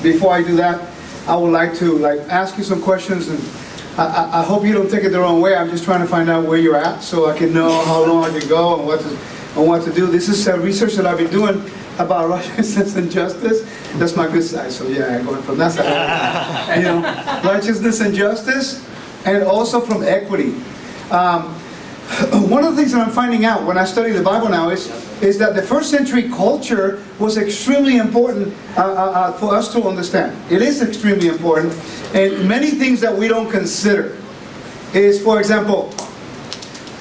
before I do that, I would like to ask you some questions, and I hope you don't take it the wrong way. I'm just trying to find out where you're at so I can know how long I can go and what to do. This is research that I've been doing about righteousness and justice. That's my good side. So yeah, I'm going from that side. And, righteousness and justice, and also from equity. One of the things that I'm finding out when I study the Bible now is that the first century culture was extremely important for us to understand. It is extremely important, and many things that we don't consider is, for example,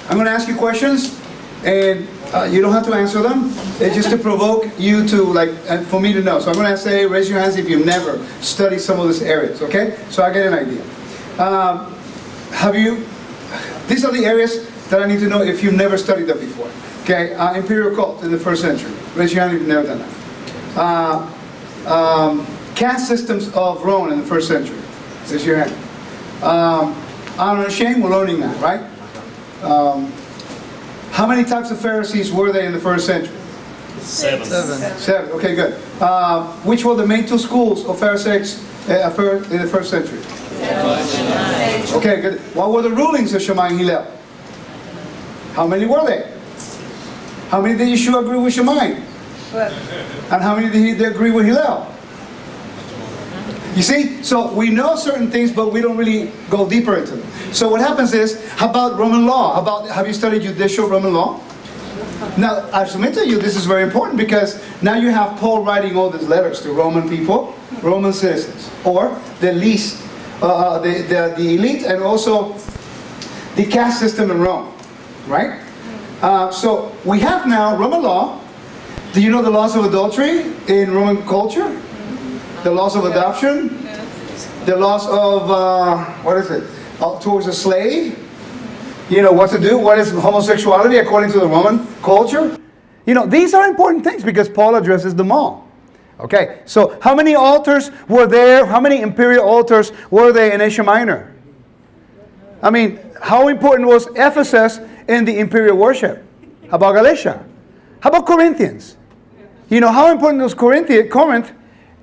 I'm going to ask you questions, and you don't have to answer them. It's just to provoke you to, for me to know. So I'm going to say, raise your hands if you've never studied some of these areas, okay? So I get an idea. These are the areas that I need to know if you've never studied them before. Okay, imperial cult in the first century. Raise your hand if you've never done that. Caste systems of Rome in the first century. Raise your hand. Honor and shame, we're learning that, right? How many types of Pharisees were there in the first century? Seven. Okay, good. Which were the main two schools of Pharisees in the first century? Okay, good. What were the rulings of Shammai and Hillel? How many were they? How many did Yeshua agree with Shammai? And how many did he agree with Hillel? You see, so we know certain things, but we don't really go deeper into them. So what happens is, how about Roman law? Have you studied judicial Roman law? Now, I submit to you, this is very important, because now you have Paul writing all these letters to Roman people, Roman citizens, or the least, the elite, and also the caste system in Rome, right? So we have now Roman law. Do you know the laws of adultery in Roman culture? The laws of adoption? The laws of, towards a slave? You know what to do? What is homosexuality according to the Roman culture? You know, these are important things because Paul addresses them all. Okay, so how many altars were there? How many imperial altars were there in Asia Minor? I mean, how important was Ephesus in the imperial worship? How about Galatia? How about Corinthians? You know, how important was Corinth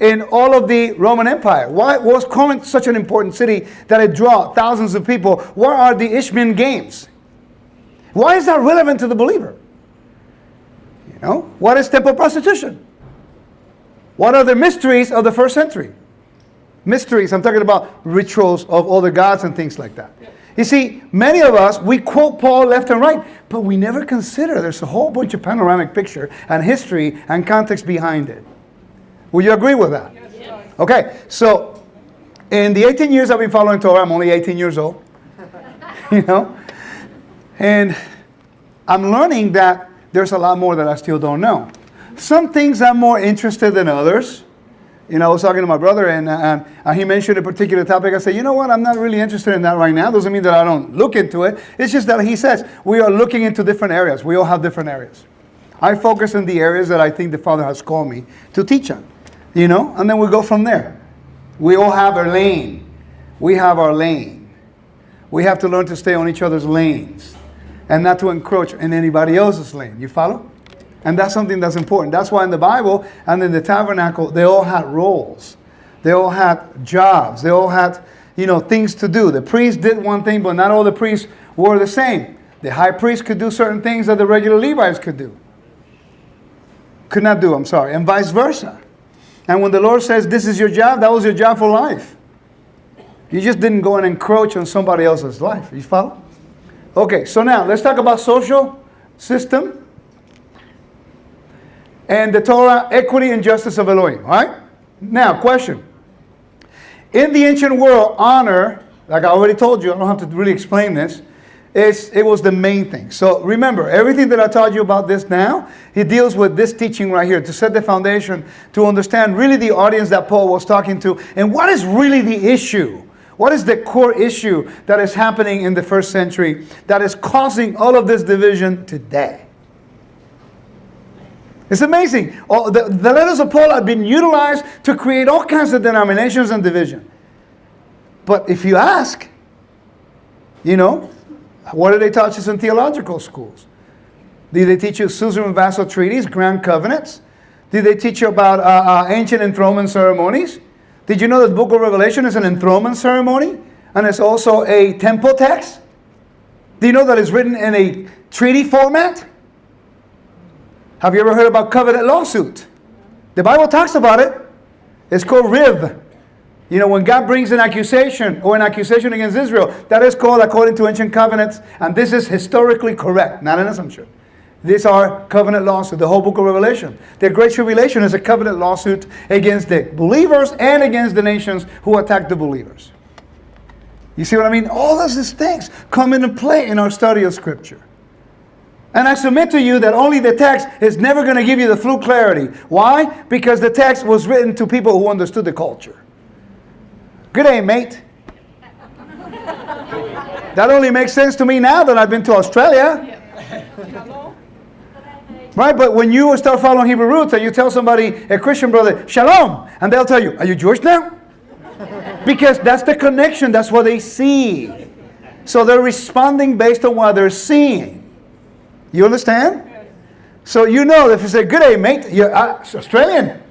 in all of the Roman Empire? Why was Corinth such an important city that it drew thousands of people? What are the Isthmian Games? Why is that relevant to the believer? You know, what is temple prostitution? What are the mysteries of the first century? Mysteries, I'm talking about rituals of all the gods and things like that. You see, many of us, we quote Paul left and right, but we never consider there's a whole bunch of panoramic picture and history and context behind it. Will you agree with that? Yes. Okay, so in the 18 years I've been following Torah, I'm only 18 years old, you know, and I'm learning that there's a lot more that I still don't know. Some things I'm more interested than others. You know, I was talking to my brother, and he mentioned a particular topic. I said, you know what, I'm not really interested in that right now. Doesn't mean that I don't look into it. It's just that he says we are looking into different areas. We all have different areas. I focus on the areas that I think the Father has called me to teach on. You know, and then we go from there. We all have our lane. We have our lane. We have to learn to stay on each other's lanes and not to encroach in anybody else's lane. You follow? And that's something that's important. That's why in the Bible and in the tabernacle, they all had roles. They all had jobs. They all had, you know, things to do. The priest did one thing, but not all the priests were the same. The high priest could do certain things that the regular Levites could not do, and vice versa. And when the Lord says, this is your job, that was your job for life. You just didn't go and encroach on somebody else's life. You follow? Okay, so now let's talk about social system and the Torah, equity and justice of Elohim. All right? Now, question. In the ancient world, honor, like I already told you, I don't have to really explain this, it was the main thing. So remember, everything that I taught you about this now, he deals with this teaching right here to set the foundation, to understand really the audience that Paul was talking to, and what is really the issue. What is the core issue that is happening in the first century that is causing all of this division today? It's amazing. The letters of Paul have been utilized to create all kinds of denominations and division. But if you ask, you know, what do they teach us in theological schools? Did they teach you suzerain vassal treaties, grand covenants? Did they teach you about ancient enthronement ceremonies? Did you know that the book of Revelation is an enthronement ceremony? And it's also a temple text? Do you know that it's written in a treaty format? Have you ever heard about covenant lawsuit? The Bible talks about it. It's called Riv. You know, when God brings an accusation or an accusation against Israel, that is called according to ancient covenants. And this is historically correct, not an assumption. These are covenant lawsuits, the whole book of Revelation. The Great Tribulation is a covenant lawsuit against the believers and against the nations who attack the believers. You see what I mean? All of these things come into play in our study of Scripture. And I submit to you that only the text is never going to give you the full clarity. Why? Because the text was written to people who understood the culture. Good day, mate. That only makes sense to me now that I've been to Australia. Right? But when you start following Hebrew roots and you tell somebody, a Christian brother, shalom, and they'll tell you, are you Jewish now? Because that's the connection. That's what they see. So they're responding based on what they're seeing. You understand? So you know, if you say, good day, mate, you're Australian.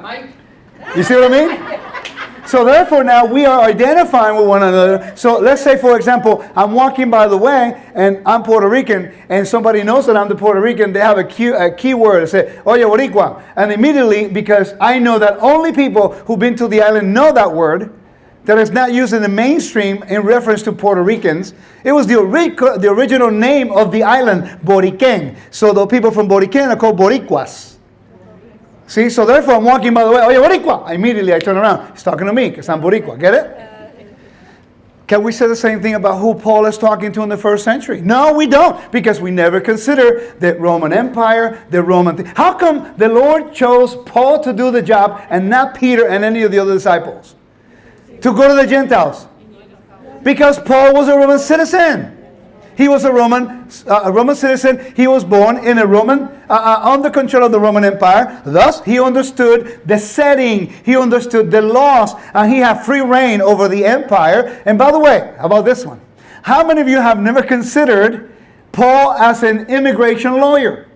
Mate. You see what I mean? So therefore now we are identifying with one another. So let's say, for example, I'm walking by the way and I'm Puerto Rican and somebody knows that I'm the Puerto Rican. They have a key word. They say, oye, boricua. And immediately, because I know that only people who've been to the island know that word, that is not used in the mainstream in reference to Puerto Ricans. It was the original name of the island, Boriquen. So the people from Boriquen are called Boricuas. See, so therefore I'm walking by the way, oye, Boricua. Immediately I turn around. He's talking to me because I'm Boricua. Get it? Can we say the same thing about who Paul is talking to in the first century? No, we don't. Because we never consider the Roman Empire, the Roman... How come the Lord chose Paul to do the job and not Peter and any of the other disciples? To go to the Gentiles. Because Paul was a Roman citizen. He was a Roman citizen. He was born in a Roman, under control of the Roman Empire. Thus, he understood the setting. He understood the laws. And he had free reign over the empire. And by the way, how about this one? How many of you have never considered Paul as an immigration lawyer?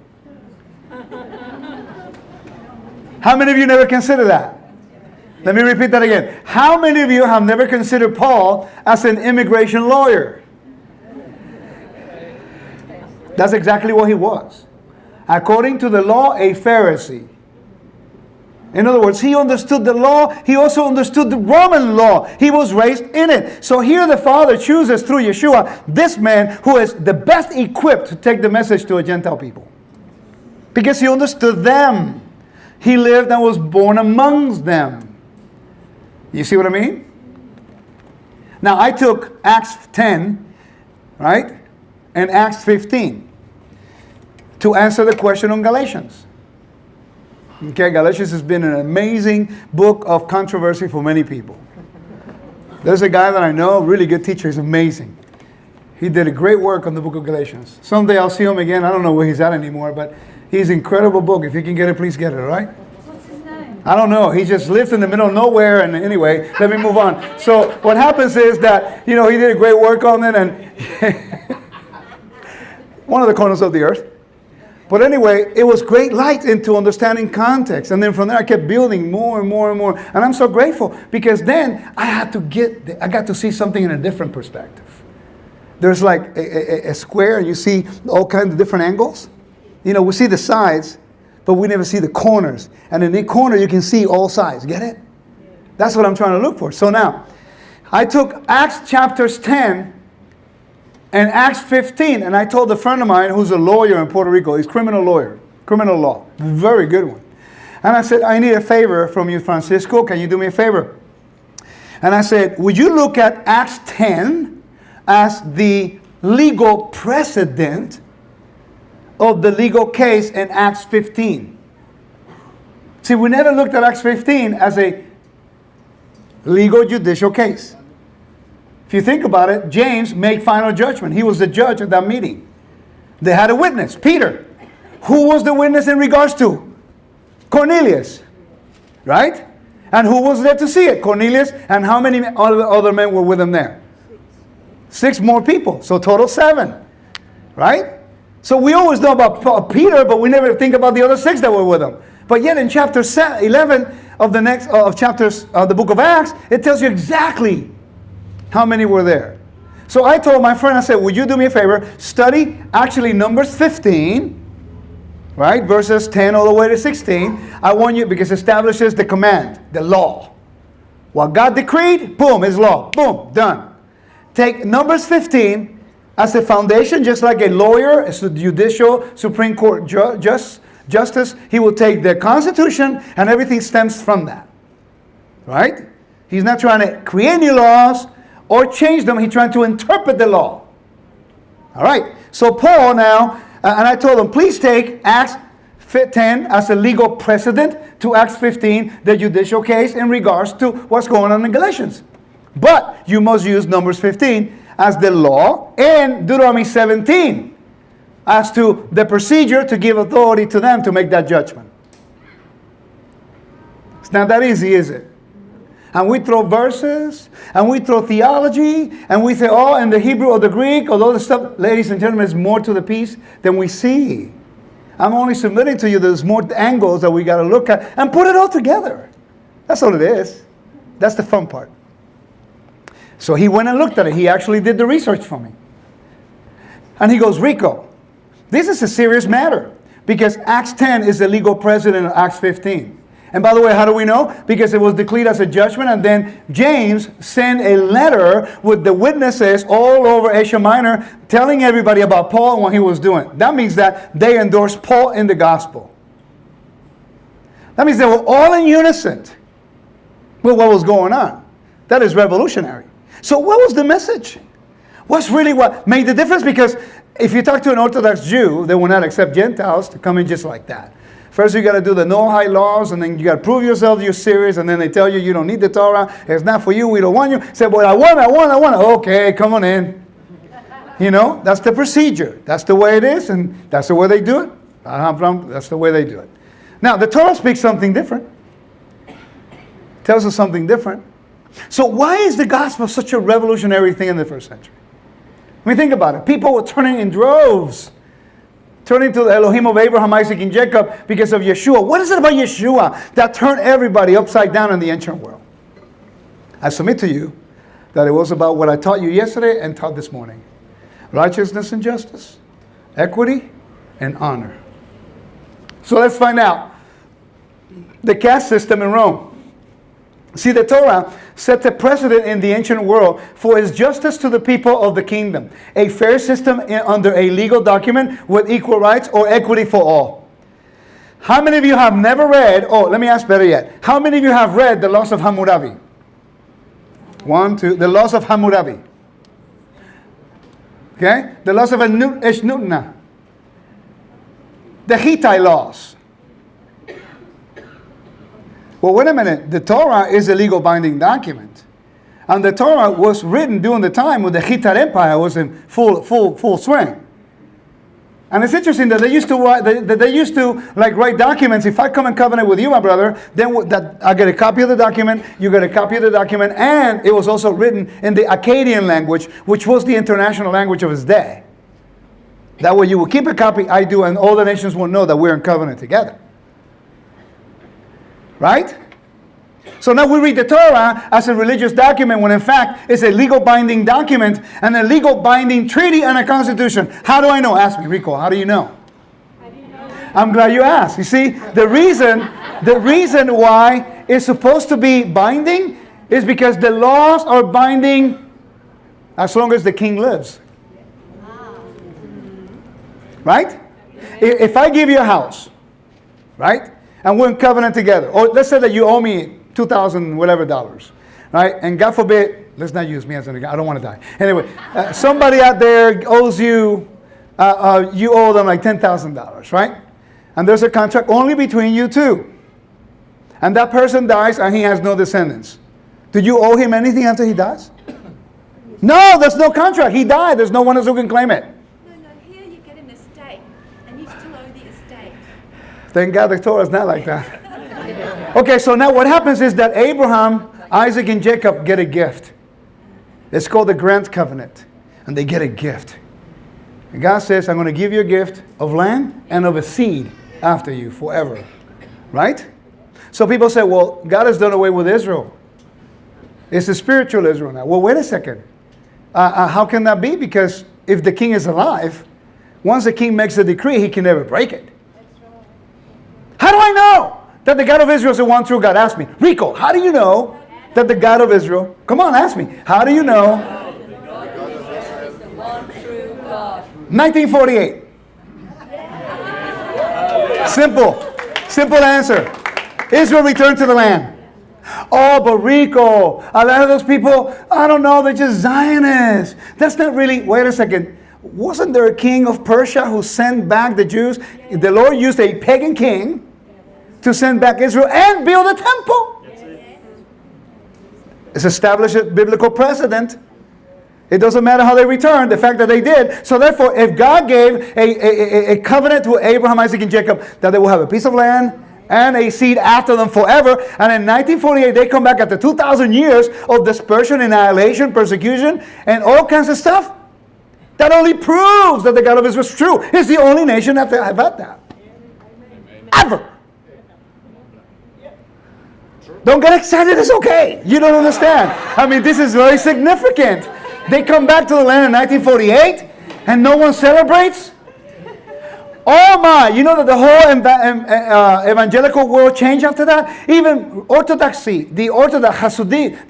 How many of you never considered that? Let me repeat that again. How many of you have never considered Paul as an immigration lawyer? That's exactly what he was. According to the law, a Pharisee. In other words, he understood the law. He also understood the Roman law. He was raised in it. So here the Father chooses through Yeshua this man who is the best equipped to take the message to a Gentile people. Because he understood them. He lived and was born amongst them. You see what I mean? Now I took Acts 10, right? And Acts 15 to answer the question on Galatians. Okay, Galatians has been an amazing book of controversy for many people. There's a guy that I know, a really good teacher. He's amazing. He did a great work on the book of Galatians. Someday I'll see him again. I don't know where he's at anymore, but he's an incredible book. If you can get it, please get it, all right? What's his name? I don't know. He just lives in the middle of nowhere. And anyway, let me move on. So what happens is that, he did a great work on it and one of the corners of the earth. But anyway, it was great light into understanding context. And then from there, I kept building more and more and more. And I'm so grateful because then I got to see something in a different perspective. There's like a square and you see all kinds of different angles. We see the sides, but we never see the corners. And in the corner, you can see all sides. Get it? That's what I'm trying to look for. So now, I took Acts chapters 10 and Acts 15, and I told a friend of mine who's a lawyer in Puerto Rico. He's criminal law, very good one. And I said, I need a favor from you, Francisco. Can you do me a favor? And I said, would you look at Acts 10 as the legal precedent of the legal case in Acts 15? See, we never looked at Acts 15 as a legal judicial case. If you think about it, James made final judgment. He was the judge at that meeting. They had a witness, Peter. Who was the witness in regards to? Cornelius. Right? And who was there to see it? Cornelius. And how many other men were with him there? 6 more people. So total 7. Right? So we always know about Peter, but we never think about the other 6 that were with him. But yet in chapter 11, of the next of chapters of the book of Acts, it tells you exactly how many were there. So I told my friend, I said, would you do me a favor? Study actually Numbers 15, right? Verses 10 all the way to 16. I want you, because it establishes the command, the law. What God decreed, boom, is law. Boom, done. Take Numbers 15 as a foundation, just like a lawyer, a judicial Supreme Court justice. He will take the Constitution and everything stems from that. Right? He's not trying to create new laws or change them. He's trying to interpret the law. All right. So Paul now, and I told him, please take Acts 10 as a legal precedent to Acts 15, the judicial case in regards to what's going on in Galatians. But you must use Numbers 15 as the law and Deuteronomy 17 as to the procedure to give authority to them to make that judgment. It's not that easy, is it? And we throw verses, and we throw theology, and we say, oh, in the Hebrew or the Greek, all the stuff, ladies and gentlemen, is more to the piece than we see. I'm only submitting to you there's more angles that we got to look at and put it all together. That's all it is. That's the fun part. So he went and looked at it. He actually did the research for me. And he goes, Rico, this is a serious matter because Acts 10 is the legal precedent of Acts 15. And by the way, how do we know? Because it was declared as a judgment, and then James sent a letter with the witnesses all over Asia Minor telling everybody about Paul and what he was doing. That means that they endorsed Paul in the gospel. That means they were all in unison with what was going on. That is revolutionary. So what was the message? What's really what made the difference? Because if you talk to an Orthodox Jew, they will not accept Gentiles to come in just like that. First, you got to do the Noahide laws, and then you got to prove yourself you're serious, and then they tell you you don't need the Torah. It's not for you. We don't want you. Say, well, I want. Okay, come on in. You know, that's the procedure. That's the way it is, and that's the way they do it. That's the way they do it. Now, the Torah speaks something different. Tells us something different. So why is the gospel such a revolutionary thing in the first century? I mean, think about it. People were turning in droves. Turning to the Elohim of Abraham, Isaac, and Jacob because of Yeshua. What is it about Yeshua that turned everybody upside down in the ancient world? I submit to you that it was about what I taught you yesterday and taught this morning. Righteousness and justice, equity and honor. So let's find out. The caste system in Rome. See, the Torah set a precedent in the ancient world for its justice to the people of the kingdom. A fair system under a legal document with equal rights or equity for all. How many of you have never read, let me ask better yet. How many of you have read the laws of Hammurabi? 1, 2, the laws of Hammurabi. Okay? The laws of Eshnutna. The Hittite laws. Well, wait a minute. The Torah is a legal binding document. And the Torah was written during the time when the Hittite Empire was in full swing. And it's interesting that they used to write documents. If I come in covenant with you, my brother, then I get a copy of the document, you get a copy of the document, and it was also written in the Akkadian language, which was the international language of his day. That way you will keep a copy, I do, and all the nations will know that we're in covenant together. Right? So now we read the Torah as a religious document when in fact it's a legal binding document and a legal binding treaty and a constitution. How do I know? Ask me, Rico, how do you know? I'm glad you asked. You see, the reason why it's supposed to be binding is because the laws are binding as long as the king lives. Right? If I give you a house, right? And we're in covenant together. Or let's say that you owe me $2,000 whatever dollars, right? And God forbid, let's not use me as an example. I don't want to die. Anyway, somebody out there owes you, you owe them like $10,000, right? And there's a contract only between you two. And that person dies and he has no descendants. Did you owe him anything after he dies? No, there's no contract. He died. There's no one else who can claim it. Here you get an estate and you still owe the estate. Thank God the Torah is not like that. Okay, so now what happens is that Abraham, Isaac, and Jacob get a gift. It's called the Grant Covenant. And they get a gift. And God says, I'm going to give you a gift of land and of a seed after you forever. Right? So people say, well, God has done away with Israel. It's a spiritual Israel now. Well, wait a second. How can that be? Because if the king is alive, once the king makes a decree, he can never break it. How do I know that the God of Israel is the one true God? Ask me. Rico, how do you know that the God of Israel... Come on, ask me. How do you know... 1948. Simple answer. Israel returned to the land. Oh, but Rico, a lot of those people, I don't know, they're just Zionists. That's not really... Wait a second. Wasn't there a king of Persia who sent back the Jews? The Lord used a pagan king to send back Israel and build a temple. It's established a biblical precedent. It doesn't matter how they returned, the fact that they did. So therefore, if God gave a covenant to Abraham, Isaac, and Jacob, that they will have a piece of land and a seed after them forever, and in 1948, they come back after 2,000 years of dispersion, annihilation, persecution, and all kinds of stuff, that only proves that the God of Israel is true. It's the only nation that have had that. Ever. Don't get excited, it's okay. You don't understand. I mean, this is very significant. They come back to the land in 1948 and no one celebrates? Oh my, you know that the whole evangelical world changed after that? Even orthodoxy, the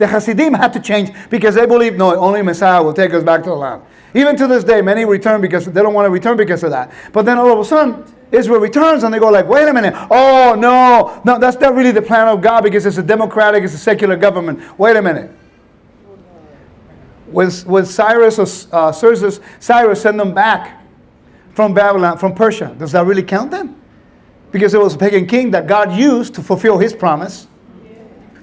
Hasidim had to change because they believe, no, only Messiah will take us back to the land. Even to this day, many return because they don't want to return because of that. But then all of a sudden, Israel returns and they go like, wait a minute. Oh, no, that's not really the plan of God because it's a democratic, it's a secular government. Wait a minute. When Cyrus sent them back from Babylon, from Persia, does that really count then? Because it was a pagan king that God used to fulfill his promise.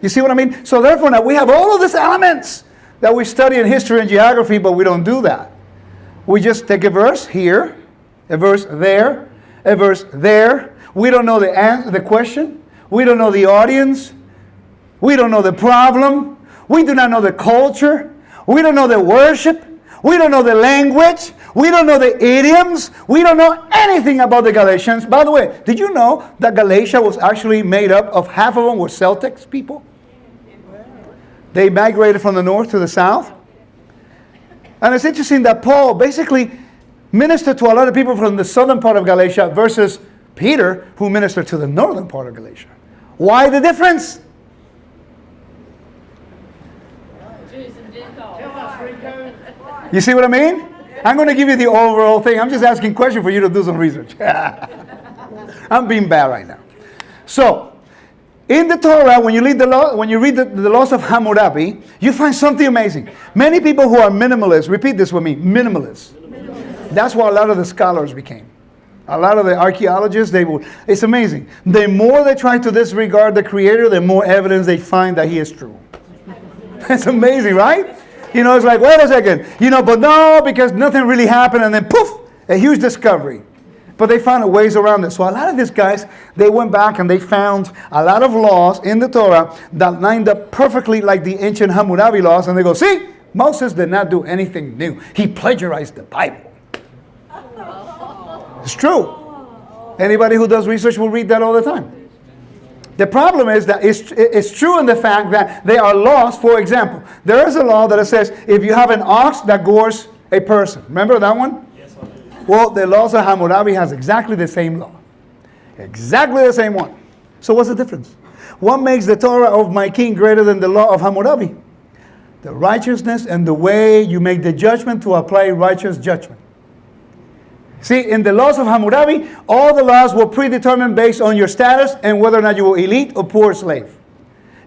You see what I mean? So therefore now we have all of these elements that we study in history and geography, but we don't do that. We just take a verse here, a verse there, a verse there. We don't know the answer, the question. We don't know the audience. We don't know the problem. We do not know the culture. We don't know the worship. We don't know the language. We don't know the idioms. We don't know anything about the Galatians. By the way, did you know that Galatia was actually made up of half of them were Celtics people? They migrated from the north to the south. And it's interesting that Paul basically ministered to a lot of people from the southern part of Galatia versus Peter, who ministered to the northern part of Galatia. Why the difference? You see what I mean? I'm going to give you the overall thing. I'm just asking questions for you to do some research. I'm being bad right now. So, in the Torah, when you read the laws of Hammurabi, you find something amazing. Many people who are minimalists, repeat this with me, minimalists. That's what a lot of the scholars became. A lot of the archaeologists, it's amazing. The more they try to disregard the Creator, the more evidence they find that He is true. It's amazing, right? You know, it's like, wait a second. You know, but no, because nothing really happened, and then poof, a huge discovery. But they found ways around it. So a lot of these guys, they went back and they found a lot of laws in the Torah that lined up perfectly like the ancient Hammurabi laws. And they go, see, Moses did not do anything new. He plagiarized the Bible. It's true. Anybody who does research will read that all the time. The problem is that it's true in the fact that they are laws. For example, there is a law that says if you have an ox that gores a person. Remember that one? Well, the laws of Hammurabi has exactly the same law. Exactly the same one. So what's the difference? What makes the Torah of my king greater than the law of Hammurabi? The righteousness and the way you make the judgment to apply righteous judgment. See, in the laws of Hammurabi, all the laws were predetermined based on your status and whether or not you were elite or poor slave.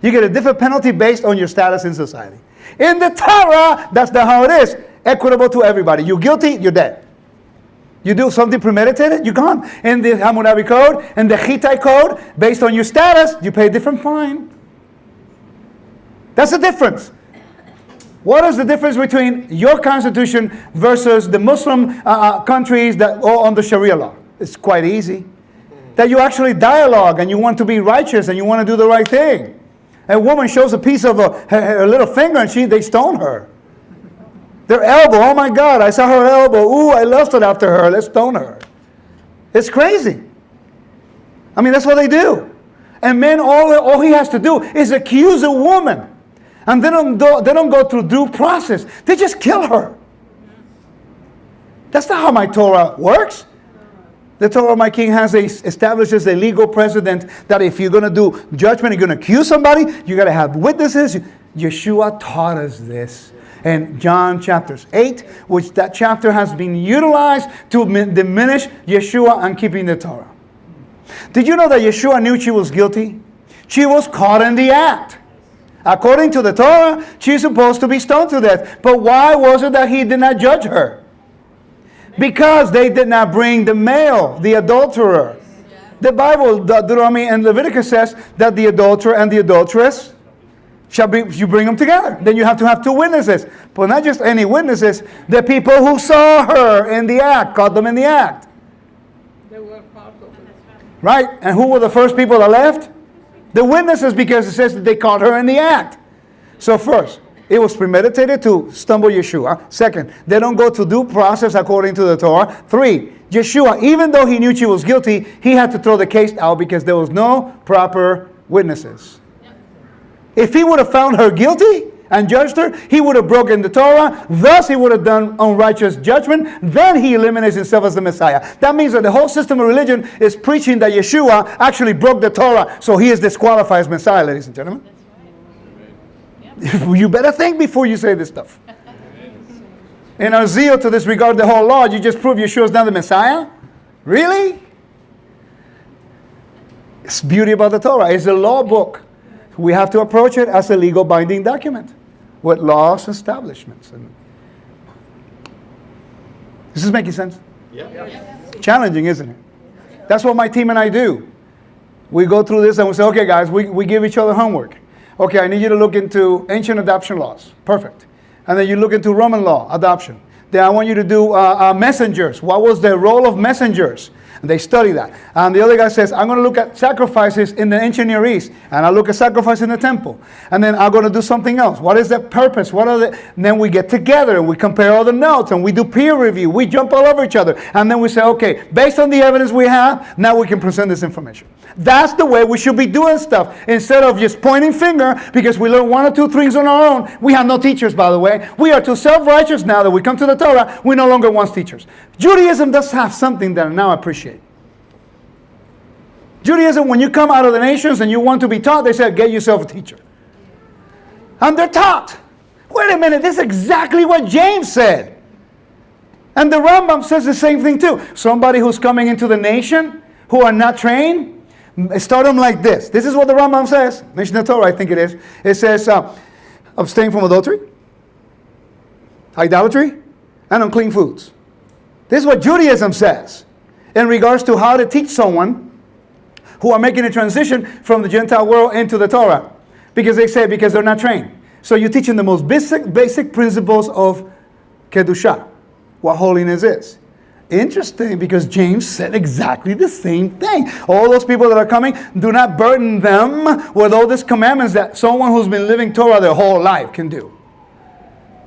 You get a different penalty based on your status in society. In the Torah, that's not how it is. Equitable to everybody. You're guilty, you're dead. You do something premeditated, you're gone. In the Hammurabi code, and the Hittite code, based on your status, you pay a different fine. That's the difference. What is the difference between your constitution versus the Muslim countries that are under Sharia law? It's quite easy. That you actually dialogue and you want to be righteous and you want to do the right thing. A woman shows a piece of her little finger and they stone her. Their elbow, oh my God, I saw her elbow. Ooh, I lusted after her. Let's stone her. It's crazy. I mean, that's what they do. And man, all he has to do is accuse a woman. And they don't go through due process. They just kill her. That's not how my Torah works. The Torah of my king establishes a legal precedent that if you're going to do judgment, you're going to accuse somebody, you got to have witnesses. Yeshua taught us this in John chapters 8, which that chapter has been utilized to diminish Yeshua and keeping the Torah. Did you know that Yeshua knew she was guilty? She was caught in the act. According to the Torah, she's supposed to be stoned to death. But why was it that he did not judge her? Because they did not bring the male, the adulterer. The Bible, Deuteronomy and Leviticus says that the adulterer and the adulteress you bring them together. Then you have to have two witnesses. But not just any witnesses. The people who saw her in the act, caught them in the act. They were part of it. Right? And who were the first people that left? The witnesses, because it says that they caught her in the act. So first, it was premeditated to stumble Yeshua. Second, they don't go to due process according to the Torah. 3, Yeshua, even though he knew she was guilty, he had to throw the case out because there was no proper witnesses. If he would have found her guilty and judged her, he would have broken the Torah. Thus, he would have done unrighteous judgment. Then he eliminates himself as the Messiah. That means that the whole system of religion is preaching that Yeshua actually broke the Torah. So he is disqualified as Messiah, ladies and gentlemen. You better think before you say this stuff. In our zeal to disregard the whole law, you just prove Yeshua is not the Messiah? Really? It's beauty about the Torah. It's a law book. We have to approach it as a legal binding document with laws and establishments. Is this making sense? Yeah. Challenging, isn't it? That's what my team and I do. We go through this and we say, okay, guys, we give each other homework. Okay, I need you to look into ancient adoption laws. Perfect. And then you look into Roman law, adoption. Then I want you to do messengers. What was the role of messengers? And they study that. And the other guy says, I'm going to look at sacrifices in the ancient Near East. And I look at sacrifice in the temple. And then I'm going to do something else. What is the purpose? And then we get together and we compare all the notes and we do peer review. We jump all over each other. And then we say, okay, based on the evidence we have, now we can present this information. That's the way we should be doing stuff. Instead of just pointing finger because we learn 1 or 2 things on our own. We have no teachers, by the way. We are too self-righteous now that we come to the Torah. We no longer want teachers. Judaism does have something that I now appreciate. Judaism, when you come out of the nations and you want to be taught, they say, get yourself a teacher. And they're taught. Wait a minute, this is exactly what James said. And the Rambam says the same thing too. Somebody who's coming into the nation, who are not trained, start them like this. This is what the Rambam says. Mishnah Torah, I think it is. It says, abstain from adultery, idolatry, and unclean foods. This is what Judaism says in regards to how to teach someone who are making a transition from the Gentile world into the Torah. Because they say, because they're not trained. So you teach them the most basic principles of Kedusha, what holiness is. Interesting, because James said exactly the same thing. All those people that are coming, do not burden them with all these commandments that someone who's been living Torah their whole life can do.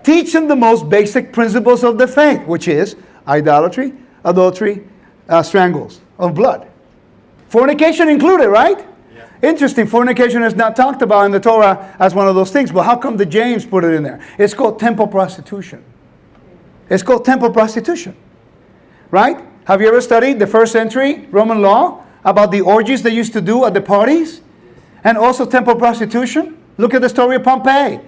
Teach them the most basic principles of the faith, which is idolatry, adultery, strangles of blood. Fornication included, right? Yeah. Interesting. Fornication is not talked about in the Torah as one of those things. But how come the James put it in there? It's called temple prostitution. It's called temple prostitution. Right? Have you ever studied the 1st century Roman law about the orgies they used to do at the parties? And also temple prostitution? Look at the story of Pompeii.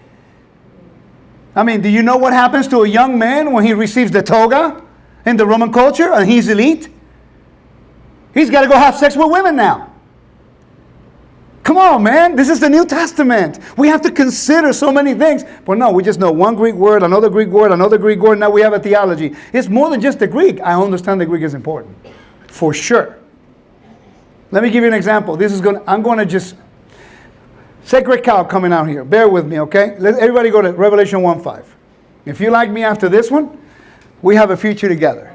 I mean, do you know what happens to a young man when he receives the toga in the Roman culture and he's elite? He's got to go have sex with women now. Come on, man. This is the New Testament. We have to consider so many things. But no, we just know one Greek word, another Greek word, another Greek word. Now we have a theology. It's more than just the Greek. I understand the Greek is important. For sure. Let me give you an example. I'm going to just... Sacred cow coming out here. Bear with me, okay? Let everybody go to Revelation 1:5. If you like me after this one, we have a future together.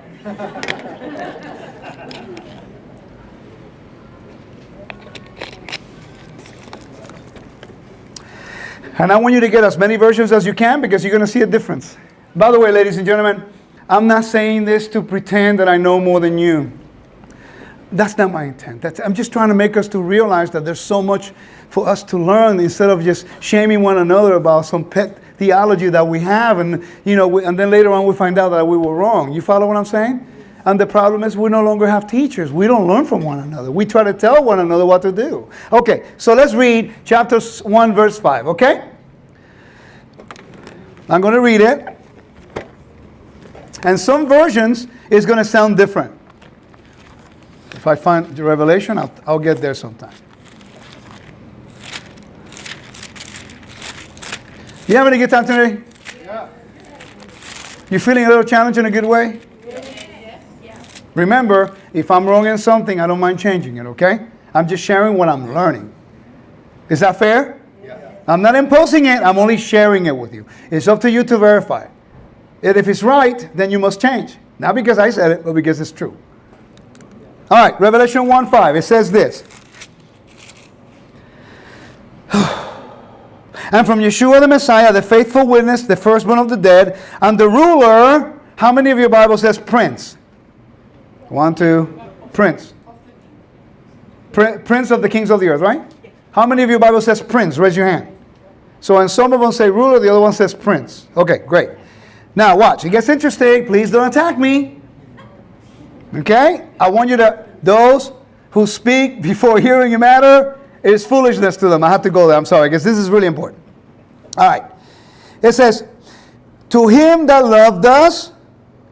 And I want you to get as many versions as you can because you're going to see a difference. By the way, ladies and gentlemen, I'm not saying this to pretend that I know more than you. That's not my intent. I'm just trying to make us to realize that there's so much for us to learn instead of just shaming one another about some pet theology that we have, and and then later on we find out that we were wrong. You follow what I'm saying? And the problem is we no longer have teachers. We don't learn from one another. We try to tell one another what to do. Okay, so let's read chapter 1, verse 5, okay? I'm going to read it. And some versions is going to sound different. If I find the Revelation, I'll get there sometime. You having a good time today? Yeah. You feeling a little challenged in a good way? Remember, if I'm wrong in something, I don't mind changing it, okay? I'm just sharing what I'm learning. Is that fair? Yeah. I'm not imposing it, I'm only sharing it with you. It's up to you to verify it. And if it's right, then you must change. Not because I said it, but because it's true. All right, Revelation 1:5, it says this. And from Yeshua the Messiah, the faithful witness, the firstborn of the dead, and the ruler, how many of your Bible says prince? 1, 2, prince. Prince of the kings of the earth, right? How many of your Bible says prince? Raise your hand. So, and some of them say ruler, the other one says prince. Okay, great. Now, watch. It gets interesting. Please don't attack me. Okay? I want you to, those who speak before hearing a matter, it is foolishness to them. I have to go there. I'm sorry, because this is really important. All right. It says, to him that loved us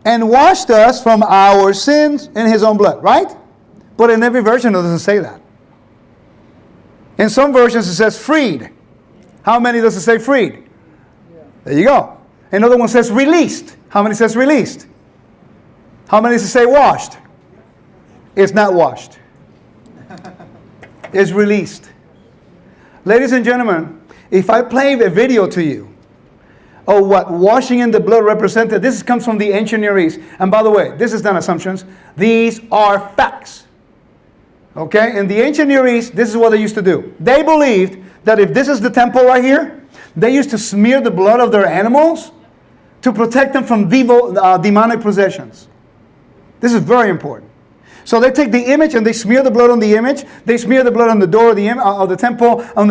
and washed us from our sins in his own blood, right? But in every version it doesn't say that. In some versions it says freed. How many does it say freed? There you go. Another one says released. How many says released? How many does it say washed? It's not washed. It's released. Ladies and gentlemen, if I play a video to you of what washing in the blood represented, this comes from the ancient Near East. And by the way, this is not assumptions. These are facts. Okay? In the ancient Near East, this is what they used to do. They believed that if this is the temple right here, they used to smear the blood of their animals to protect them from demonic possessions. This is very important. So they take the image and they smear the blood on the image. They smear the blood on the door of the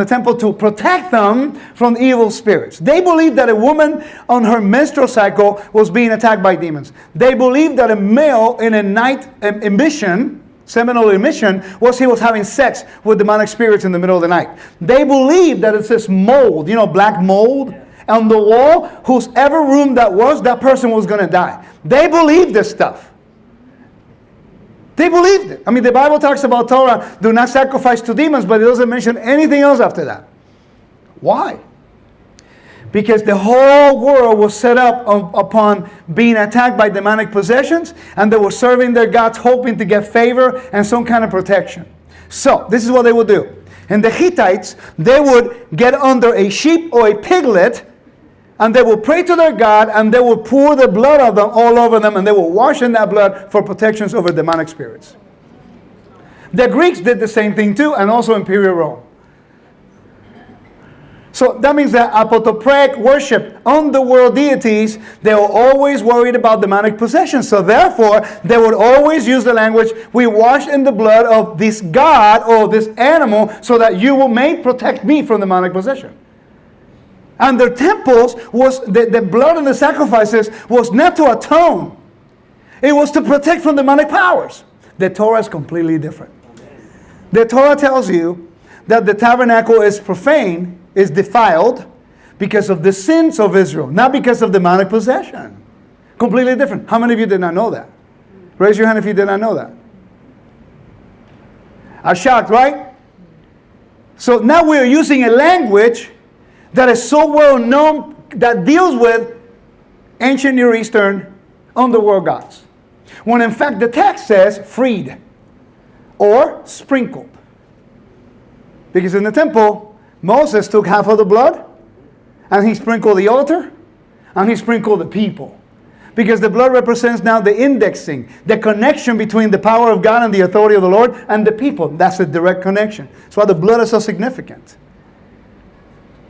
temple to protect them from evil spirits. They believed that a woman on her menstrual cycle was being attacked by demons. They believed that a male in a night emission, seminal emission, he was having sex with demonic spirits in the middle of the night. They believed that it's this mold, black mold on the wall, whosever room that person was going to die. They believed this stuff. They believed it. I mean, the Bible talks about Torah, do not sacrifice to demons, but it doesn't mention anything else after that. Why? Because the whole world was set up upon being attacked by demonic possessions, and they were serving their gods, hoping to get favor and some kind of protection. So, this is what they would do. And the Hittites, they would get under a sheep or a piglet, and they will pray to their God, and they will pour the blood of them all over them, and they will wash in that blood for protections over demonic spirits. The Greeks did the same thing too, and also Imperial Rome. So that means that apotropaic worship underworld deities, they were always worried about demonic possession. So therefore, they would always use the language, we wash in the blood of this god or this animal so that you may protect me from demonic possession. And their temples was, the blood and the sacrifices was not to atone. It was to protect from demonic powers. The Torah is completely different. The Torah tells you that the tabernacle is profane, is defiled, because of the sins of Israel, not because of demonic possession. Completely different. How many of you did not know that? Raise your hand if you did not know that. I'm shocked, right? So now we are using a language that is so well known, that deals with ancient Near Eastern underworld gods. When in fact the text says freed or sprinkled. Because in the temple, Moses took half of the blood and he sprinkled the altar and he sprinkled the people. Because the blood represents now the indexing, the connection between the power of God and the authority of the Lord and the people. That's a direct connection. That's why the blood is so significant.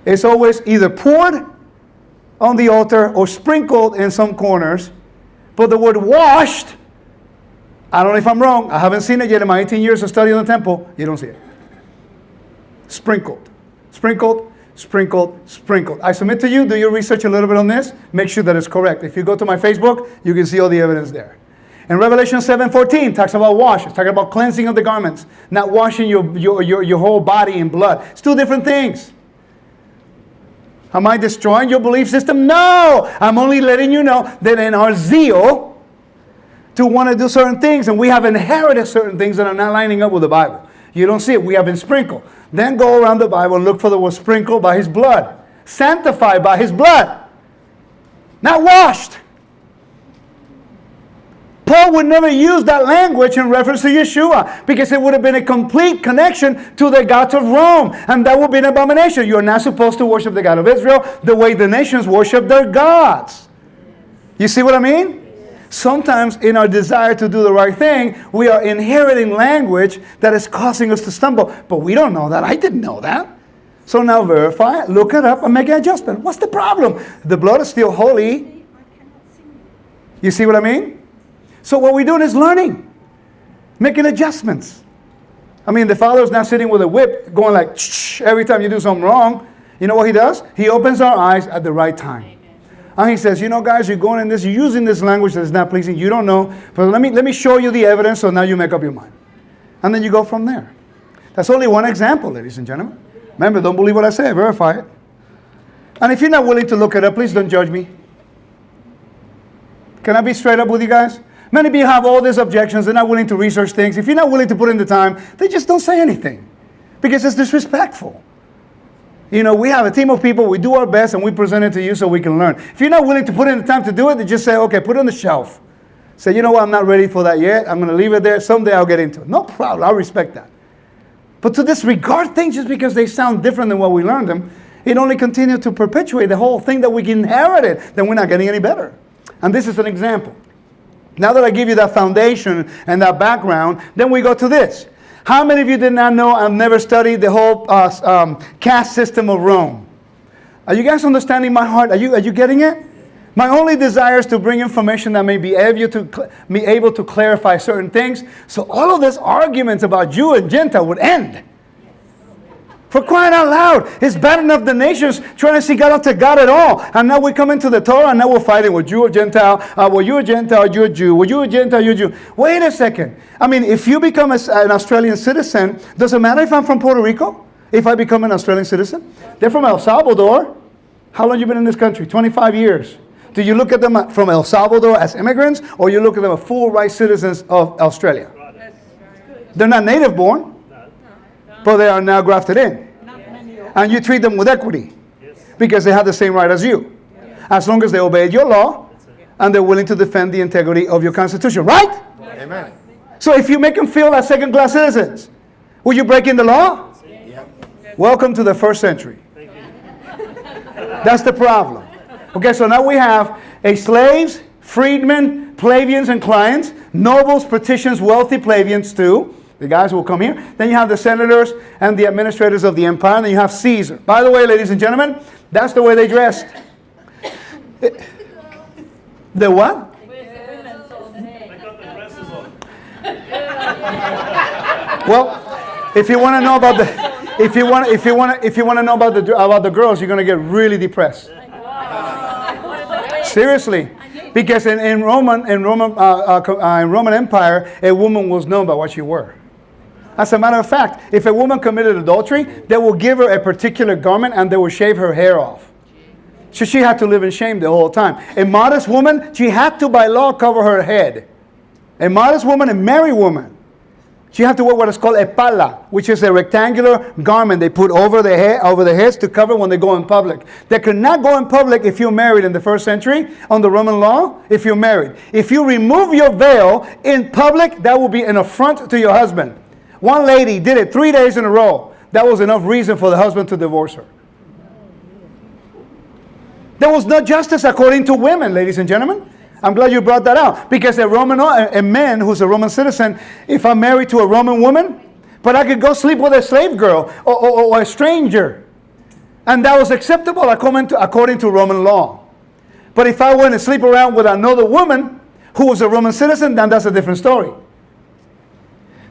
It's always either poured on the altar or sprinkled in some corners. But the word washed I don't know if I'm wrong. I haven't seen it yet in my 18 years of study in the temple. You don't see it. Sprinkled. Sprinkled, sprinkled, sprinkled. I submit to you, do your research a little bit on this. Make sure that it's correct. If you go to my Facebook, you can see all the evidence there. And Revelation 7:14 talks about wash. It's talking about cleansing of the garments, not washing your whole body in blood. It's two different things. Am I destroying your belief system? No! I'm only letting you know that in our zeal to want to do certain things, and we have inherited certain things that are not lining up with the Bible. You don't see it. We have been sprinkled. Then go around the Bible and look for the word sprinkled by his blood. Sanctified by his blood. Not washed. Paul would never use that language in reference to Yeshua because it would have been a complete connection to the gods of Rome. And that would be an abomination. You're not supposed to worship the God of Israel the way the nations worship their gods. You see what I mean? Sometimes in our desire to do the right thing, we are inheriting language that is causing us to stumble. But we don't know that. I didn't know that. So now verify it, look it up, and make an adjustment. What's the problem? The blood is still holy. You see what I mean? So what we're doing is learning, making adjustments. I mean, the Father's not sitting with a whip going like, shh, every time you do something wrong. You know what he does? He opens our eyes at the right time. And he says, you know, guys, you're going in this, you're using this language that is not pleasing. You don't know. But let me show you the evidence so now you make up your mind. And then you go from there. That's only one example, ladies and gentlemen. Remember, don't believe what I say. Verify it. And if you're not willing to look it up, please don't judge me. Can I be straight up with you guys? Many people have all these objections. They're not willing to research things. If you're not willing to put in the time, they just don't say anything because it's disrespectful. You know, we have a team of people. We do our best and we present it to you so we can learn. If you're not willing to put in the time to do it, they just say, okay, put it on the shelf. Say, you know what, I'm not ready for that yet. I'm going to leave it there. Someday I'll get into it. No problem. I'll respect that. But to disregard things just because they sound different than what we learned them, it only continues to perpetuate the whole thing that we inherited. Then we're not getting any better. And this is an example. Now that I give you that foundation and that background, then we go to this. How many of you did not know I've never studied the whole caste system of Rome? Are you guys understanding my heart? Are you getting it? My only desire is to bring information that may be able to clarify certain things, so all of these arguments about Jew and Gentile would end. For crying out loud, it's bad enough the nations trying to see God up to God at all. And now we come into the Torah and now we're fighting with Jew or Gentile. Well, you're a Gentile, you're a Jew. Well, you're a Gentile, you're a Jew. Wait a second. I mean, if you become an Australian citizen, does it matter if I'm from Puerto Rico? If I become an Australian citizen? They're from El Salvador. How long have you been in this country? 25 years. Do you look at them from El Salvador as immigrants, or you look at them as full right citizens of Australia? They're not native born. But they are now grafted in. And you treat them with equity. Because they have the same right as you. As long as they obey your law and they're willing to defend the integrity of your Constitution. Right? Amen. So if you make them feel as second-class citizens, will you break in the law? Welcome to the first century. That's the problem. Okay, so now we have slaves, freedmen, plebeians, and clients. Nobles, patricians, wealthy plebeians too. The guys will come here. Then you have the senators and the administrators of the empire. And then you have Caesar. By the way, ladies and gentlemen, that's the way they dressed. The what? Well, if you want to know about the, if you want to know about the girls, you're going to get really depressed. Seriously. Because in Roman Empire, a woman was known by what she wore. As a matter of fact, if a woman committed adultery, they will give her a particular garment and they will shave her hair off. So she had to live in shame the whole time. A modest woman, she had to by law cover her head. A modest woman, a married woman, she had to wear what is called a palla, which is a rectangular garment they put over the heads to cover when they go in public. They could not go in public if you're married in the first century on the Roman law, if you're married. If you remove your veil in public, that will be an affront to your husband. One lady did it 3 days in a row. That was enough reason for the husband to divorce her. There was no justice according to women, ladies and gentlemen. I'm glad you brought that out. Because a man who's a Roman citizen, if I'm married to a Roman woman, but I could go sleep with a slave girl or a stranger. And that was acceptable according to Roman law. But if I went to sleep around with another woman who was a Roman citizen, then that's a different story.